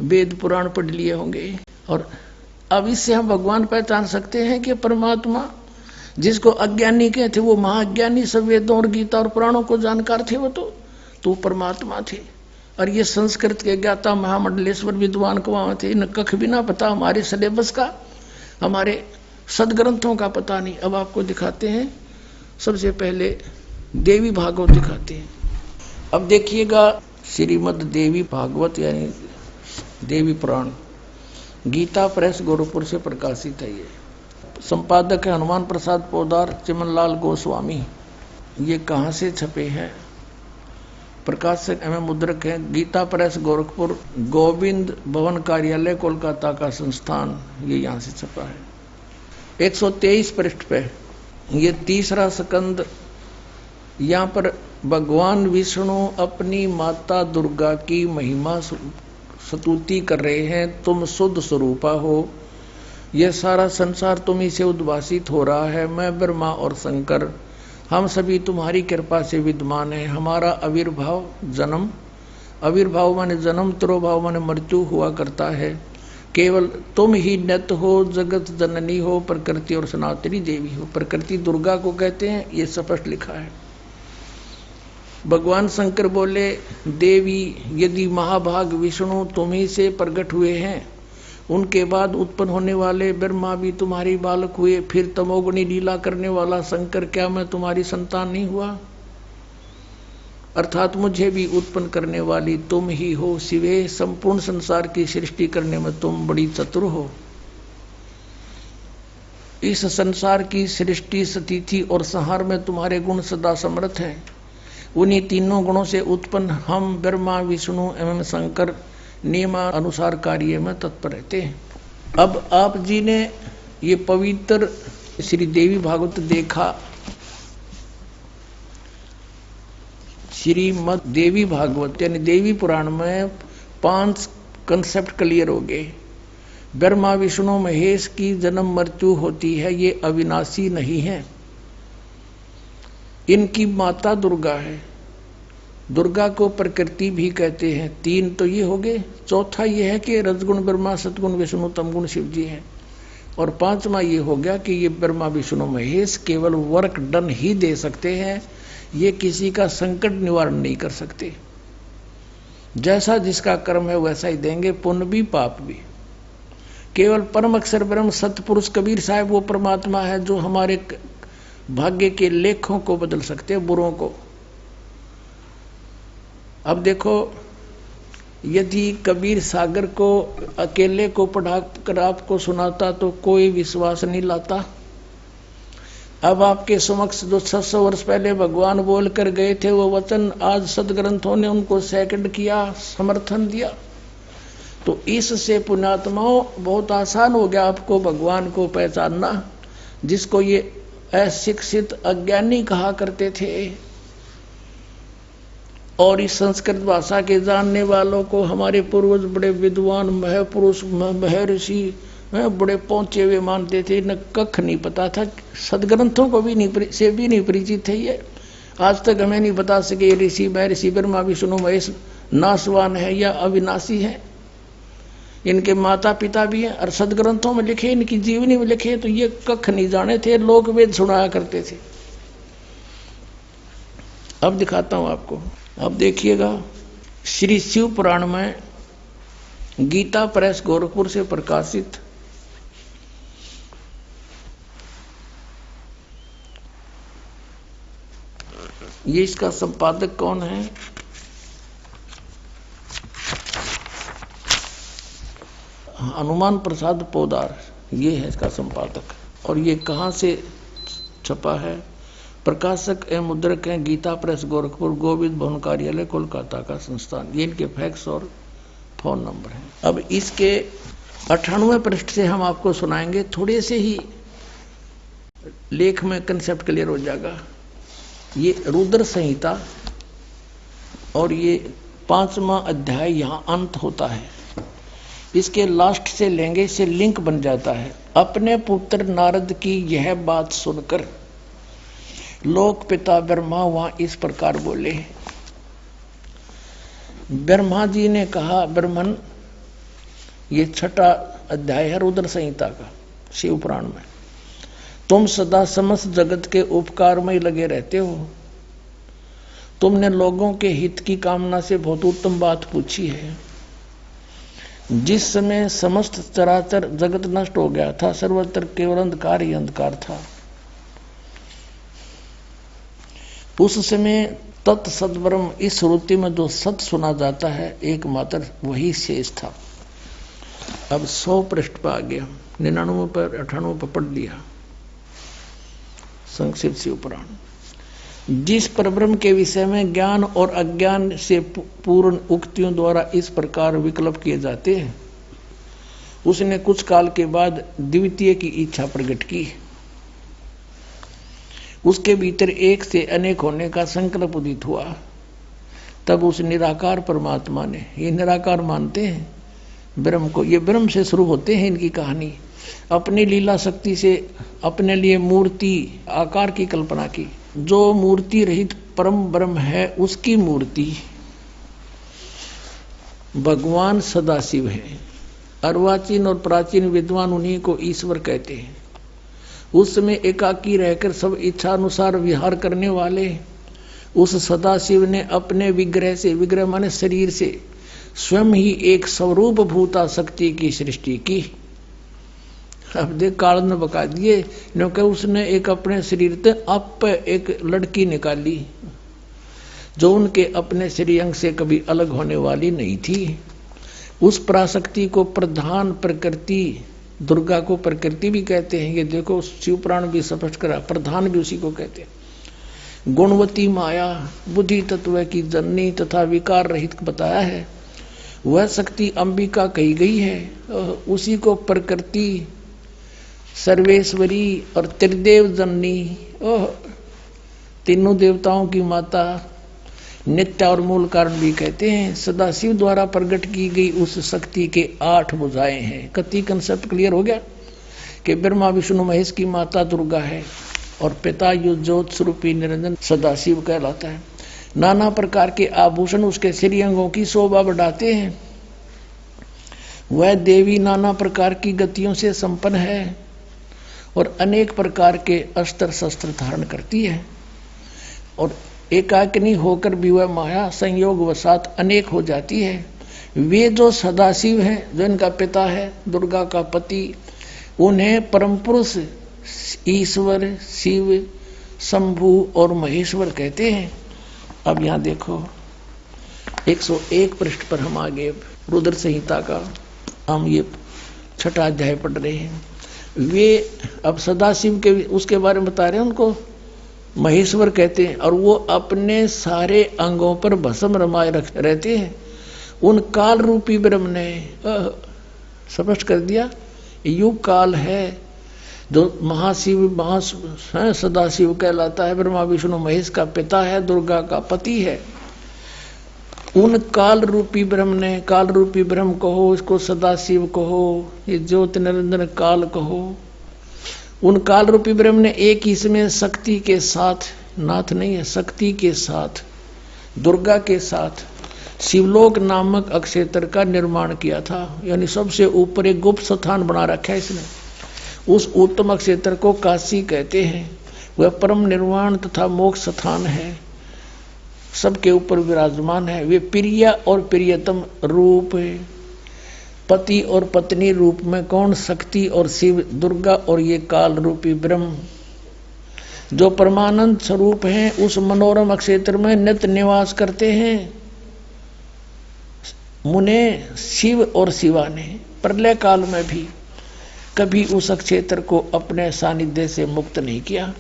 वेद पुराण पढ़ लिए होंगे। और अब इससे हम भगवान पहचान सकते हैं कि परमात्मा जिसको अज्ञानी कहते वो महाज्ञानी, सब वेदों और गीता और पुराणों को जानकार थे, वो तो परमात्मा थे। और ये संस्कृत के ज्ञाता महामंडलेश्वर विद्वान कहाँ थे, इन्हें कख भी ना पता हमारे सिलेबस का, हमारे सदग्रंथों का पता नहीं। अब आपको दिखाते हैं, सबसे पहले देवी भागवत दिखाते हैं। अब देखिएगा श्रीमद देवी भागवत यानी देवी पुराण, गीता प्रेस गोरखपुर से प्रकाशित है। ये संपादक है हनुमान प्रसाद पोदार, चिमनलाल गोस्वामी। ये कहाँ से छपे हैं? प्रकाशक एवं मुद्रक है गीता प्रेस गोरखपुर, गोविंद भवन कार्यालय कोलकाता का संस्थान, ये यहाँ से छपा है। 123 पृष्ठ पे ये तीसरा स्कंद। यहाँ पर भगवान विष्णु अपनी माता दुर्गा की महिमा स्तुति कर रहे हैं। तुम शुद्ध स्वरूपा हो, यह सारा संसार तुम्ही से उद्भासित हो रहा है। मैं ब्रह्मा और शंकर हम सभी तुम्हारी कृपा से विद्यमान है। हमारा आविर्भाव जन्म, आविर्भाव माने जन्म, तिरोभाव माने मृत्यु हुआ करता है। केवल तुम ही नित्य हो, जगत जननी हो, प्रकृति और सनातनी देवी हो। प्रकृति दुर्गा को कहते हैं, ये स्पष्ट लिखा है। भगवान शंकर बोले, देवी यदि महाभाग विष्णु तुम्ही से प्रकट हुए हैं, उनके बाद उत्पन्न होने वाले ब्रह्मा भी तुम्हारी बालक हुए, फिर तमोगुणी लीला करने वाला शंकर क्या मैं तुम्हारी संतान नहीं हुआ? अर्थात मुझे भी उत्पन्न करने वाली तुम ही हो। शिवे, संपूर्ण संसार की सृष्टि करने में तुम बड़ी चतुर हो। इस संसार की सृष्टि, स्थिति और संहार में तुम्हारे गुण सदा समर्थ हैं। उन्हीं तीनों गुणों से उत्पन्न हम ब्रह्मा, विष्णु एवं शंकर नियमानुसार कार्य में तत्पर रहते हैं। अब आप जी ने ये पवित्र श्री देवी भागवत देखा। श्रीमद देवी भागवत यानी देवी पुराण में 5 कंसेप्ट क्लियर हो गए। ब्रह्मा विष्णु महेश की जन्म मृत्यु होती है, ये अविनाशी नहीं है। इनकी माता दुर्गा है। दुर्गा को प्रकृति भी कहते हैं। 3 तो ये हो गए। चौथा ये है कि रजगुण ब्रह्मा, सतगुण विष्णु, तमगुण शिव जी हैं। और 5वां ये हो गया कि ये ब्रह्मा विष्णु महेश केवल वर्क डन ही दे सकते हैं, ये किसी का संकट निवारण नहीं कर सकते। जैसा जिसका कर्म है वैसा ही देंगे, पुण्य भी पाप भी। केवल परम अक्षर ब्रह्म सतपुरुष कबीर साहब वो परमात्मा है जो हमारे भाग्य के लेखों को बदल सकते हैं, बुरों को। अब देखो, यदि कबीर सागर को अकेले को पढ़ा कर आपको सुनाता तो कोई विश्वास नहीं लाता। अब आपके समक्ष जो 600 वर्ष पहले भगवान बोल कर गए थे वो वचन आज सदग्रंथों ने उनको सेकंड किया, समर्थन दिया। तो इससे पुण्यात्माओं बहुत आसान हो गया आपको भगवान को पहचानना, जिसको ये अशिक्षित अज्ञानी कहा करते थे। और इस संस्कृत भाषा के जानने वालों को हमारे पूर्वज बड़े विद्वान महापुरुष महर्षि बड़े पहुंचे हुए मानते थे। न कख नहीं पता था, सदग्रंथों को भी नहीं परिचित थे। ये आज तक हमें नहीं बता सके ऋषि महर्षि ब्रह्मा विष्णु महेश नाशवान है या अविनाशी है। इनके माता पिता भी हैं और सदग्रंथों में लिखे, इनकी जीवनी में लिखे, तो ये कख नहीं जाने थे। लोक वेद सुनाया करते थे। अब दिखाता हूं आपको। अब देखिएगा, श्री शिव पुराण में गीता प्रेस गोरखपुर से प्रकाशित ये इसका संपादक कौन है? हनुमान प्रसाद पोदार, ये है इसका संपादक। और ये कहाँ से छपा है? प्रकाशक एवं मुद्रक हैं गीता प्रेस गोरखपुर, गोविंद भवन कार्यालय कोलकाता का संस्थान। ये इनके फैक्स और फोन नंबर है। अब इसके 98वें पृष्ठ से हम आपको सुनाएंगे, थोड़े से ही लेख में कंसेप्ट क्लियर हो जाएगा। ये रुद्र संहिता और ये 5वां अध्याय यहाँ अंत होता है। इसके लास्ट से लेंगे, इससे लिंक बन जाता है। अपने पुत्र नारद की यह बात सुनकर लोक पिता ब्रह्मा वहां इस प्रकार बोले। ब्रह्मा जी ने कहा, ब्रह्मन, ये 6वां अध्याय है रुद्र संहिता का शिव पुराण में, तुम सदा समस्त जगत के उपकार में लगे रहते हो। तुमने लोगों के हित की कामना से बहुत उत्तम बात पूछी है। जिस समय समस्त चराचर जगत नष्ट हो गया था, सर्वत्र केवल अंधकार ही अंधकार था, उस समय तत्सद्ब्रह्म, इस श्रुति में जो सत सुना जाता है एकमात्र वही शेष था। अब 100 पृष्ठ पर आ गया, 99 पर 98 पर पढ़ लिया संक्षिप्त शिव पुराण। जिस परब्रह्म के विषय में ज्ञान और अज्ञान से पूर्ण उक्तियों द्वारा इस प्रकार विकल्प किए जाते हैं, उसने कुछ काल के बाद द्वितीय की इच्छा प्रकट की। उसके भीतर एक से अनेक होने का संकल्प उदित हुआ। तब उस निराकार परमात्मा ने, ये निराकार मानते हैं ब्रह्म को, ये ब्रह्म से शुरू होते हैं इनकी कहानी, अपनी लीला शक्ति से अपने लिए मूर्ति आकार की कल्पना की। जो मूर्ति रहित परम ब्रह्म है, उसकी मूर्ति भगवान सदाशिव है। अर्वाचीन और प्राचीन विद्वान उन्हीं को ईश्वर कहते हैं। उस समय एकाकी रहकर सब इच्छा अनुसार विहार करने वाले उस सदाशिव ने अपने विग्रह से, विग्रह माने शरीर से, स्वयं ही एक स्वरूप भूता शक्ति की सृष्टि की। अब देख काल ने बका दिए, क्योंकि उसने एक अपने शरीर से अप एक लड़की निकाली जो उनके अपने श्रीअंग से कभी अलग होने वाली नहीं थी। उस पराशक्ति को प्रधान प्रकृति, दुर्गा को प्रकृति भी कहते हैं। ये देखो शिव पुराण भी स्पष्ट करा, प्रधान भी उसी को कहते हैं। गुणवती माया, बुद्धि तत्व की जननी तथा विकार रहित बताया है। वह शक्ति अंबिका कही गई है। उसी को प्रकृति, सर्वेश्वरी और त्रिदेव जननी, तीनों देवताओं की माता, नित्य और मूल कारण भी कहते हैं। सदाशिव द्वारा प्रकट की गई उस शक्ति के 8 भुजाएं हैं। कति कंसेप्ट क्लियर हो गया कि ब्रह्मा विष्णु महेश की माता दुर्गा है और पिता ज्योत स्वरूपी निरंजन सदाशिव कहलाता है। नाना प्रकार के आभूषण उसके श्रीअंगों की शोभा बढ़ाते हैं। वह देवी नाना प्रकार की गतियों से संपन्न है और अनेक प्रकार के अस्त्र शस्त्र धारण करती है। और एकाकिनी होकर भी वह माया संयोग वसात अनेक हो जाती है। वे जो सदाशिव हैं, जो इनका पिता है, दुर्गा का पति, उन्हें परम पुरुष ईश्वर, शिव, शंभु और महेश्वर कहते हैं। अब यहाँ देखो 101 पृष्ठ पर हम आगे रुद्र संहिता का हम ये 6वां अध्याय पढ़ रहे हैं। वे अब सदाशिव के उसके बारे में बता रहे हैं, उनको महेश्वर कहते हैं और वो अपने सारे अंगों पर भस्म रमाए रहते हैं। उन काल रूपी ब्रह्म ने स्पष्ट कर दिया, युग काल है जो महाशिव सदाशिव कहलाता है, ब्रह्मा विष्णु महेश का पिता है, दुर्गा का पति है। उन काल रूपी ब्रह्म ने, काल रूपी ब्रह्म कहो, इसको सदाशिव कहो, ये ज्योति निरंजन काल कहो, उन काल रूपी ब्रह्म ने एक ही समय शक्ति के साथ, नाथ नहीं है, शक्ति के साथ, दुर्गा के साथ शिवलोक नामक अक्षेत्र का निर्माण किया था। यानी सबसे ऊपर एक गुप्त स्थान बना रखा है इसने। उस उत्तम अक्षेत्र को काशी कहते हैं। वह परम निर्वाण तथा मोक्ष स्थान है, सबके ऊपर विराजमान है। वे प्रिय और प्रियतम रूप है, पति और पत्नी रूप में कौन? शक्ति और शिव, दुर्गा और ये काल रूपी ब्रह्म जो परमानंद स्वरूप हैं, उस मनोरम क्षेत्र में नित्य निवास करते हैं। मुने शिव और शिवा ने प्रलय काल में भी कभी उस क्षेत्र को अपने सानिध्य से मुक्त नहीं किया।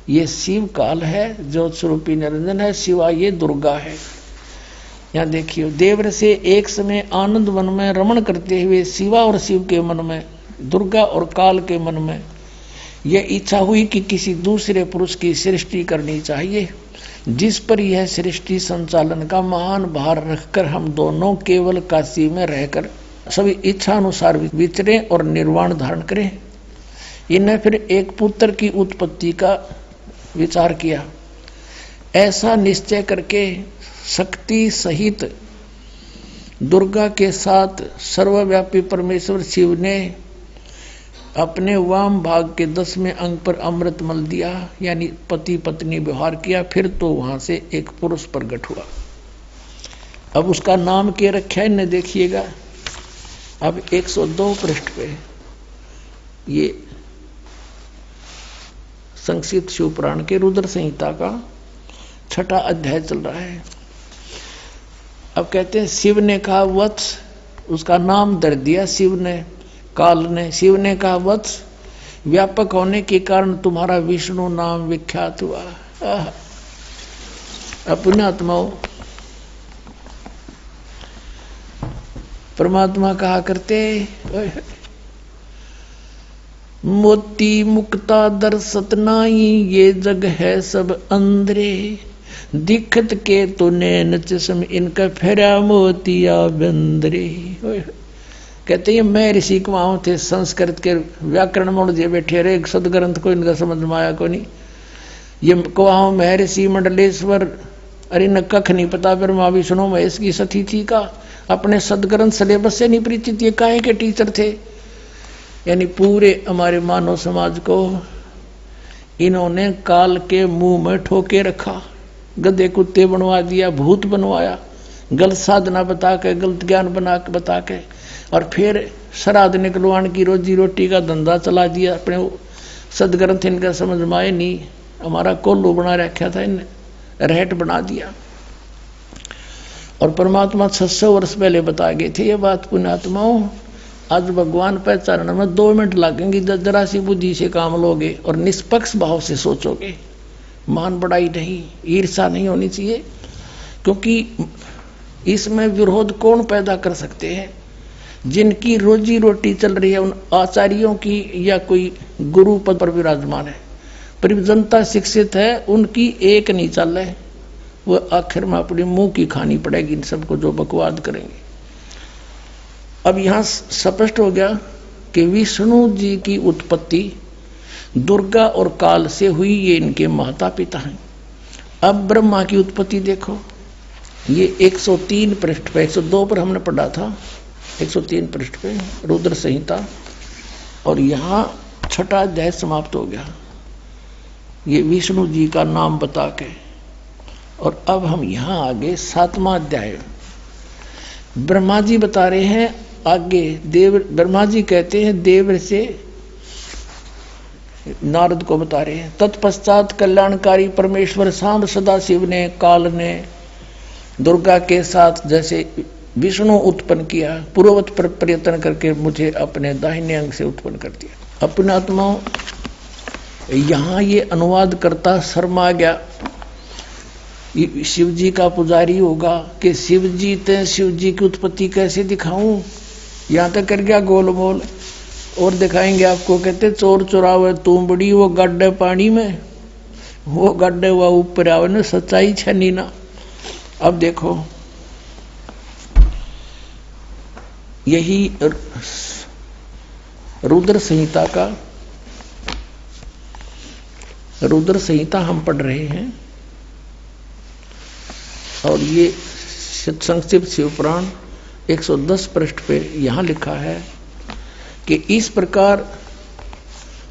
ये शिव काल है, ज्योत स्वरूपी निरंजन है, शिवा ये दुर्गा है। यहाँ देखिए, देवर से एक समय आनंद वन में रमण करते हुए शिवा और शिव के मन में, दुर्गा और काल के मन में यह इच्छा हुई कि किसी दूसरे पुरुष की सृष्टि करनी चाहिए, जिस पर यह सृष्टि संचालन का महान भार रखकर हम दोनों केवल काशी में रहकर सभी इच्छा अनुसार विचरें और निर्वाण धारण करें। इन्हें फिर एक पुत्र की उत्पत्ति का विचार किया। ऐसा निश्चय करके शक्ति सहित दुर्गा के साथ सर्वव्यापी परमेश्वर शिव ने अपने वाम भाग के 10वें अंग पर अमृत मल दिया, यानी पति पत्नी व्यवहार किया। फिर तो वहां से एक पुरुष प्रकट हुआ। अब उसका नाम क्या रखा है इन्हें देखिएगा। अब 102 पृष्ठ पे ये संक्षिप्त शिवपुराण के रुद्र संहिता का 6ठा अध्याय चल रहा है। अब कहते हैं शिव ने कहा वत्स, उसका नाम धर दिया शिव ने, काल ने। शिव ने कहा वत्स, व्यापक होने के कारण तुम्हारा विष्णु नाम विख्यात हुआ। अपने आत्माओं, परमात्मा कहा करते मोती मुक्ता दर्शत नाई, ये जग है सब अंधरे, दिखत के तो नैन चश्म इनका फेरा मोतिया बंदरे। कहते हैं मैं ऋषि कुमाऊं थे, संस्कृत के व्याकरण मोड़ जे बैठे रहे, सदग्रंथ को इनका समझ में आया को नहीं। ये कुआं महर्षि मंडलेश्वर, अरे न कख नहीं पता, फिर माँ विष्णु महेश की सती थी का अपने सदग्रंथ सिलेबस से नहीं परिचित, ये काहे के टीचर थे। यानी पूरे हमारे मानव समाज को इन्होंने काल के मुंह में ठोके रखा, गधे कुत्ते बनवा दिया, भूत बनवाया, गलत साधना बता के, गलत ज्ञान बना के बता के, और फिर श्राद्ध निकलवान की रोजी रोटी का धंधा चला दिया। अपने सदग्रंथ इनका समझ में आए नहीं, हमारा कोल्लू बना रखा था, इन रहट बना दिया। और परमात्मा 600 वर्ष पहले बता गए थे ये बात। पुण्यात्माओं, आज भगवान पहचानने में 2 मिनट लगेंगे, जरा सी बुद्धि से काम लोगे और निष्पक्ष भाव से सोचोगे। मान बढ़ाई नहीं, ईर्षा नहीं होनी चाहिए, क्योंकि इसमें विरोध कौन पैदा कर सकते हैं। जिनकी रोजी रोटी चल रही है उन आचार्यों की, या कोई गुरु पद पर विराजमान है, पर जनता शिक्षित है, उनकी एक नहीं चल रहे, वो आखिर में अपने मुंह की खानी पड़ेगी इन सबको जो बकवाद करेंगे। अब यहां स्पष्ट हो गया कि विष्णु जी की उत्पत्ति दुर्गा और काल से हुई, ये इनके माता पिता हैं। अब ब्रह्मा की उत्पत्ति देखो, ये 103 पृष्ठ पे, 102 पर हमने पढ़ा था, 103 पृष्ठ पे रुद्र संहिता, और यहां 6ठा अध्याय समाप्त हो गया ये विष्णु जी का नाम बता के। और अब हम यहां आगे 7वां अध्याय, ब्रह्मा जी बता रहे हैं आगे। ब्रह्मा जी कहते हैं देव से नारद को बता रहे हैं, तत्पश्चात कल्याणकारी परमेश्वर सांब सदाशिव ने काल ने दुर्गा के साथ जैसे विष्णु उत्पन्न किया, पूर्ववत पर प्रयत्न करके मुझे अपने दाहिने अंग से उत्पन्न कर दिया। अपने आत्माओं, यहां ये अनुवाद करता शर्मा गया। शिव जी का पुजारी होगा कि शिव जी ते शिव जी की उत्पत्ति कैसे दिखाऊं, यहां तक कर गया गोलमोल। और दिखाएंगे आपको, कहते चोर चुरावे तुम बड़ी, वो गड्ढे पानी में, वो गड्ढे हुआ ऊपर आवे न, सच्चाई छनी ना। अब देखो, यही रुद्र संहिता का, रुद्र संहिता हम पढ़ रहे हैं, और ये संक्षिप्त शिवपुराण 110 पृष्ठ पे यहां लिखा है कि इस प्रकार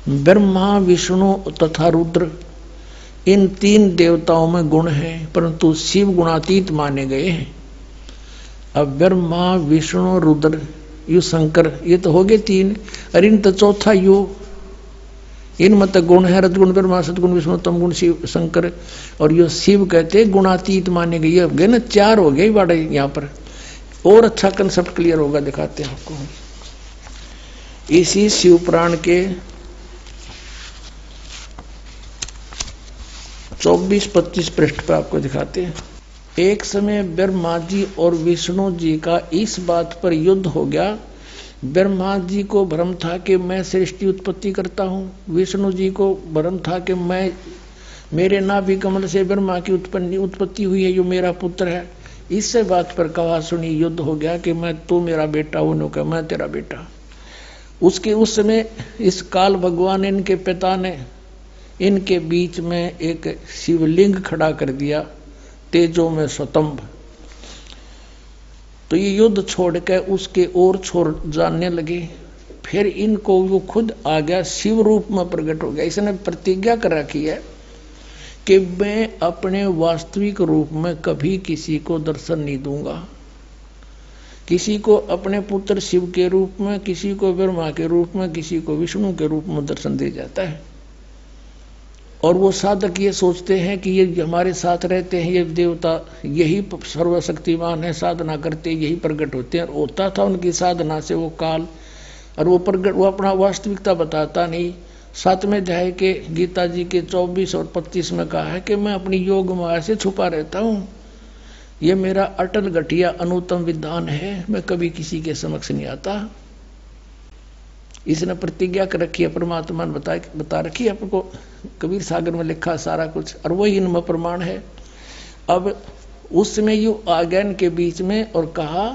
ब्रह्मा विष्णु तथा रुद्र इन 3 देवताओं में गुण हैं, परंतु शिव गुणातीत माने गए हैं। अब ब्रह्मा विष्णु रुद्र यु शंकर, ये तो हो गए 3, और इन तो चौथा यु, इनमें तो गुण है रजगुण ब्रह्मा सदगुण विष्णु तम गुण शिव शंकर, और यो शिव कहते गुणातीत माने गए। अब गए ना 4 हो गए बड़े यहाँ पर। और अच्छा कंसेप्ट क्लियर होगा, दिखाते हैं आपको। इसी शिवपुराण के 24-25 पृष्ठ पर आपको दिखाते हैं। एक समय ब्रह्मा जी और विष्णु जी का इस बात पर युद्ध हो गया। ब्रह्मा जी को भ्रम था कि मैं सृष्टि उत्पत्ति करता हूँ, विष्णु जी को भ्रम था कि मेरे नाभि कमल से ब्रह्मा की उत्पत्ति हुई है, जो मेरा पुत्र है। इससे बात पर कहा सुनी युद्ध हो गया कि तू मेरा बेटा, उन्होंने कहा मैं तेरा बेटा। उस समय इस काल भगवान इनके पिता ने इनके बीच में एक शिवलिंग खड़ा कर दिया, तेजों में स्वतंभ। तो ये युद्ध छोड़ कर उसके ओर छोड़ जानने लगे। फिर इनको वो खुद आ गया, शिव रूप में प्रकट हो गया। इसने प्रतिज्ञा कर रखी है कि मैं अपने वास्तविक रूप में कभी किसी को दर्शन नहीं दूंगा। किसी को अपने पुत्र शिव के रूप में, किसी को ब्रह्मा के रूप में, किसी को विष्णु के रूप में दर्शन दे जाता है। और वो साधक ये सोचते हैं कि ये हमारे साथ रहते हैं, ये देवता यही सर्वशक्तिमान है, साधना करते यही प्रकट होते हैं। और होता था उनकी साधना से वो काल, और वो प्रकट, वो अपना वास्तविकता बताता नहीं। 7वें अध्याय के गीता जी के 24 और 25 में कहा है कि मैं अपनी योग माया से छुपा रहता हूँ, ये मेरा अटल घटिया अनुत्तम विधान है, मैं कभी किसी के समक्ष नहीं आता। इसने प्रतिज्ञा कर रखी है, परमात्मा ने बता रखी है आपको, कबीर सागर में लिखा सारा कुछ, और वही इनमें प्रमाण है। अब उसमें यू आ गया इनके बीच में और कहा,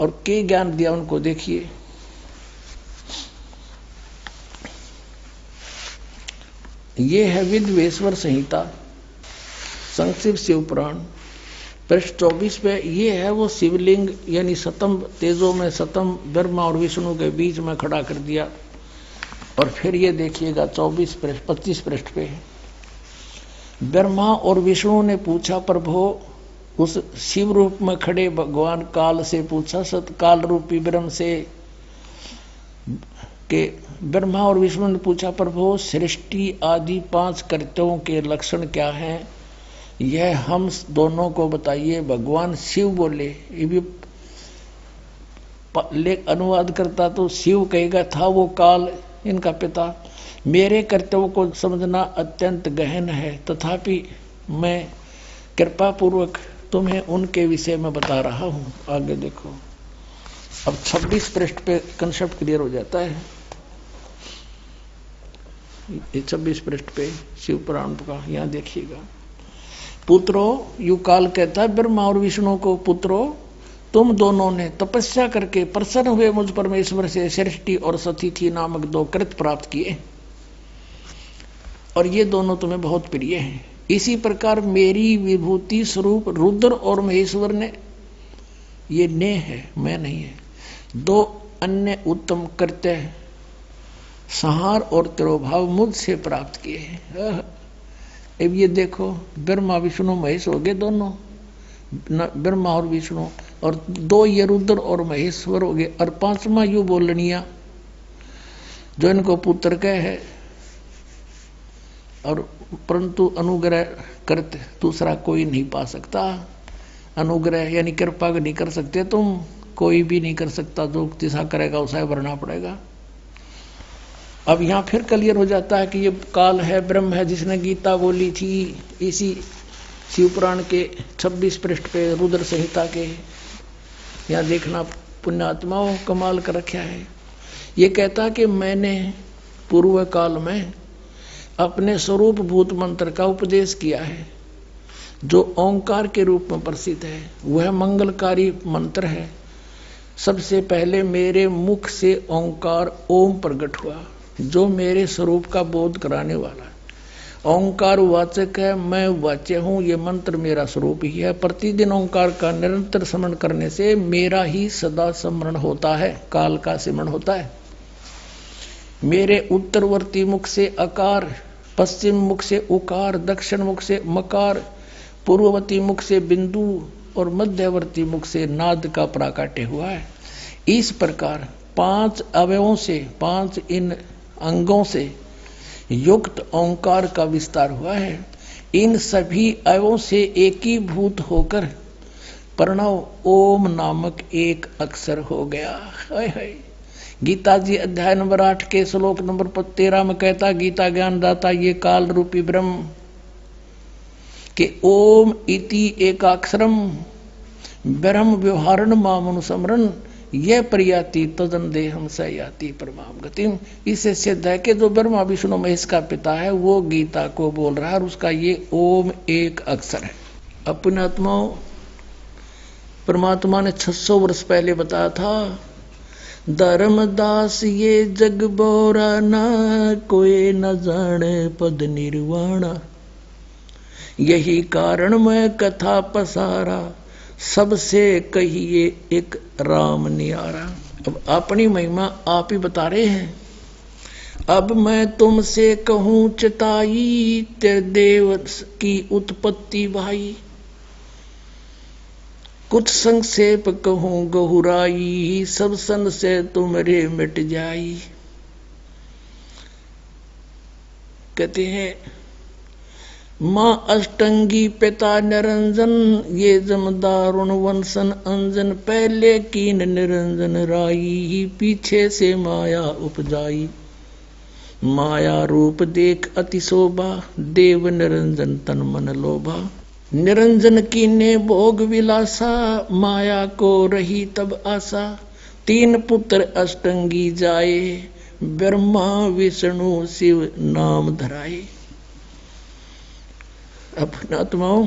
और के ज्ञान दिया उनको। देखिए ये है विद्वेश्वर संहिता, संक्षिप्त शिवपुराण, पृष्ठ 24 पे। ये है वो शिवलिंग, यानी सतम्भ, तेजों में सतम्भ ब्रह्मा और विष्णु के बीच में खड़ा कर दिया। और फिर ये देखिएगा 25 पृष्ठ पे, ब्रह्मा और विष्णु ने पूछा, प्रभु, उस शिव रूप में खड़े भगवान काल से पूछा, सतकाल रूपी ब्रह्म से के ब्रह्मा और विष्णु ने पूछा, प्रभु, सृष्टि आदि 5 कर्तव्यों के लक्षण क्या हैं, यह हम दोनों को बताइए। भगवान शिव बोले। ये भी अनुवाद करता तो शिव कहेगा, था वो काल इनका पिता। मेरे कर्तव्यों को समझना अत्यंत गहन है, तथापि मैं कृपा पूर्वक तुम्हें उनके विषय में बता रहा हूं। आगे देखो, अब 26 पृष्ठ पे कंसेप्ट क्लियर हो जाता है। ये 26 पृष्ठ पे शिवपुराण का, यहां देखिएगा। पुत्रों, यू काल कहता है ब्रह्मा और विष्णु को, पुत्रों, तुम दोनों ने तपस्या करके प्रसन्न हुए मुझ परमेश्वर से सृष्टि और सतिथि नामक 2 कृत प्राप्त किए, और ये दोनों तुम्हें बहुत प्रिय हैं। इसी प्रकार मेरी विभूति स्वरूप रुद्र और महेश्वर ने, ये ने है, मैं नहीं है, 2 अन्य उत्तम कृत्य संहार और तिरोभाव मुझसे प्राप्त किए हैं। अब ये देखो, ब्रह्मा विष्णु महेश हो गए दोनों, ब्रह्मा और विष्णु, और 2 ये रुद्र और महेश्वर हो गए, और 5वां यू बोलनिया जो इनको पुत्र कह है। और परंतु अनुग्रह करते दूसरा कोई नहीं पा सकता। अनुग्रह यानी कृपा नहीं कर सकते तुम, कोई भी नहीं कर सकता, जो जैसा करेगा उसे भरना पड़ेगा। अब यहाँ फिर क्लियर हो जाता है कि ये काल है, ब्रह्म है, जिसने गीता बोली थी। इसी शिवपुराण के 26 पृष्ठ पे रुद्र संहिता के, यहाँ देखना, पुण्यात्माओं कमाल कर रखा है। ये कहता कि मैंने पूर्व काल में अपने स्वरूप भूत मंत्र का उपदेश किया है, जो ओंकार के रूप में प्रसिद्ध है। वह मंगलकारी मंत्र है। सबसे पहले मेरे मुख से ओंकार ओम प्रकट हुआ, जो मेरे स्वरूप का बोध कराने वाला है। ओंकार वाचक है, मैं वाच्य हूँ। ये मंत्र मेरा स्वरूप ही है। प्रतिदिन ओंकार का निरंतर स्मरण करने से मेरा ही सदा स्मरण होता है, काल का स्मरण होता है। मेरे उत्तरवर्ती मुख से अकार, पश्चिम मुख से उकार, दक्षिण मुख से मकार, पूर्ववर्ती मुख से बिंदु और मध्यवर्ती मुख से नाद का प्राकट्य हुआ है। इस प्रकार 5 अवयवों से, 5 इन अंगों से युक्त ओंकार का विस्तार हुआ है। इन सभी अवयवों से एकीभूत होकर प्रणव ओम नामक एक अक्षर हो गया। हाय हाय, गीता जी अध्याय नंबर 8 के श्लोक नंबर 13 में कहता, गीता ज्ञान दाता ये काल रूपी ब्रह्म के ओम इति एकाक्षरम ब्रह्म व्यवहारण मामनुसमरण यह प्रयाति तदन देहम सयाति परमाम गतिम। इससे सिद्ध है कि जो ब्रह्मा विष्णु महेश का पिता है वो गीता को बोल रहा है और उसका ये ओम एक अक्षर है। अपने आत्माओं, परमात्मा ने 600 वर्ष पहले बताया था, धर्मदास ये जग बोरा ना कोई न जाने पद निर्वाणा, यही कारण मैं कथा पसारा सबसे कहिए एक राम नियारा। अब अपनी महिमा आप ही बता रहे हैं। अब मैं तुमसे कहूं चिताई तेरे देव की उत्पत्ति भाई, कुछ संक्षेप कहूं गहुराई सब सन से तुमरे मिट जाई। कहते हैं मां अष्टंगी पिता निरंजन ये जमदारुण वंशन अंजन, पहले कीन निरंजन राई पीछे से माया उपजाई। माया रूप देख अति शोभा देव निरंजन तन मन लोभा, निरंजन कीने भोग विलासा माया को रही तब आशा। 3 पुत्र अष्टंगी जाए ब्रह्मा विष्णु शिव नाम धराए। अपने आत्माओं,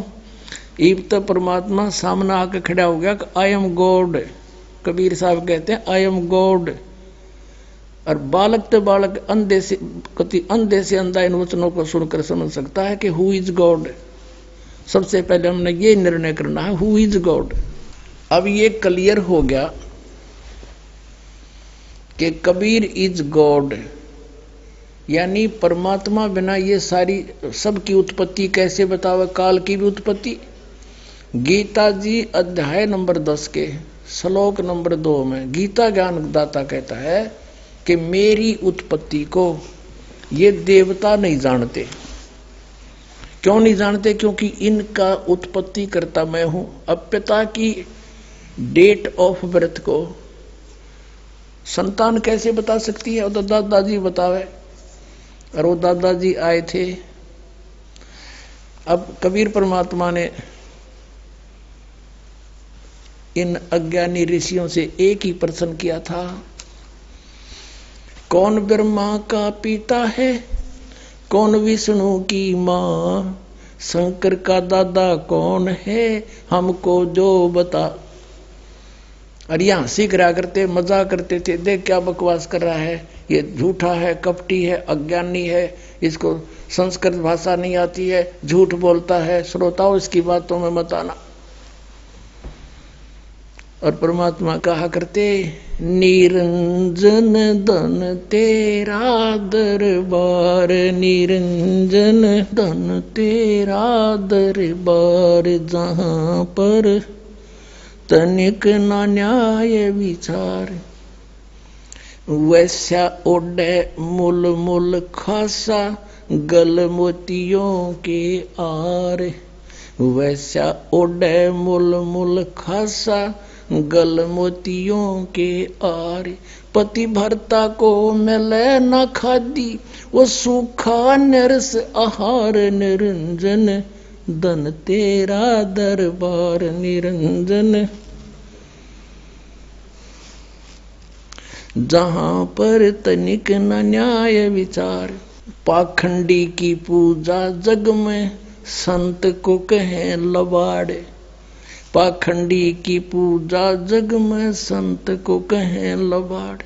इब तो परमात्मा सामने आकर खड़ा हो गया कि आई एम गॉड। कबीर साहब कहते हैं आई एम गॉड। और बालक तो बालक अंधे से अंधा इन वचनों को सुनकर समझ सकता है कि हु इज गॉड। सबसे पहले हमने ये निर्णय करना है हु इज गॉड। अब ये क्लियर हो गया कि कबीर इज गॉड, यानी परमात्मा बिना ये सारी सबकी उत्पत्ति कैसे बतावे, काल की भी उत्पत्ति। गीता जी अध्याय नंबर 10 के श्लोक नंबर 2 में गीता ज्ञान दाता कहता है कि मेरी उत्पत्ति को ये देवता नहीं जानते। क्यों नहीं जानते? क्योंकि इनका उत्पत्ति करता मैं हूं। अब पिता की डेट ऑफ बर्थ को संतान कैसे बता सकती है? और तो दादाजी बतावे, और वो दादाजी आए थे। अब कबीर परमात्मा ने इन अज्ञानी ऋषियों से एक ही प्रश्न किया था, कौन ब्रह्मा का पिता है, कौन विष्णु की माँ, शंकर का दादा कौन है, हमको जो बता। और यहाँ हंसी करा करते, मजाक करते थे, देख क्या बकवास कर रहा है, ये झूठा है, कपटी है, अज्ञानी है, इसको संस्कृत भाषा नहीं आती है, झूठ बोलता है, श्रोताओं इसकी बातों में मत आना। और परमात्मा कहा करते, निरंजन धन तेरा दरबार, निरंजन धन तेरा दरबार, जहां पर तनिक ना न्याय विचार, वैसा ओढ़े मुल मुल खासा गल मोतियों के आर, वैसा ओढ़े मुल मुल खासा गल मोतियों के आर। पति भरता को मिले न खादी वो सूखा नरस आहार, निरंजन धन तेरा दरबार, निरंजन जहां पर तनिक न न्याय विचार। पाखंडी की पूजा जग में संत को कहें लबाड़े, पाखंडी की पूजा जग में संत को कहें लबाड़े।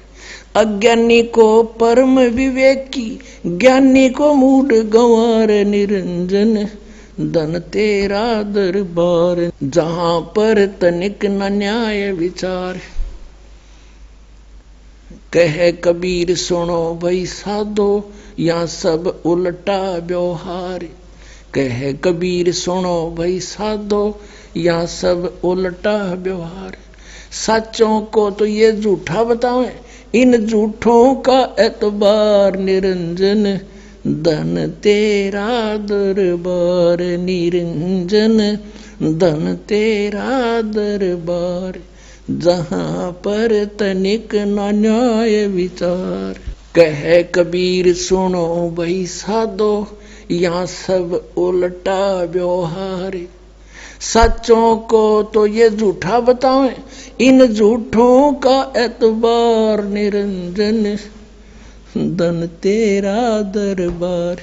अज्ञानी को परम विवेकी, ज्ञानी को मूढ़ गंवार, निरंजन धन तेरा दरबार, जहां पर तनिक न न्याय विचार। कहे कबीर सुनो भाई साधो, या सब उल्टा व्यवहार। कहे कबीर सुनो भाई साधो, या सब उल्टा व्यवहार। सच्चों को तो ये झूठा बतावे, इन झूठों का एतबार, निरंजन धन तेरा दरबार, निरंजन धन तेरा दरबार, जहां पर तनिक न न्याय विचार। कहे कबीर सुनो भाई साधो, यहाँ सब उल्टा व्यवहार। सच्चों को तो ये झूठा बताएं, इन झूठों का एतबार। निरंजन धन तेरा दरबार।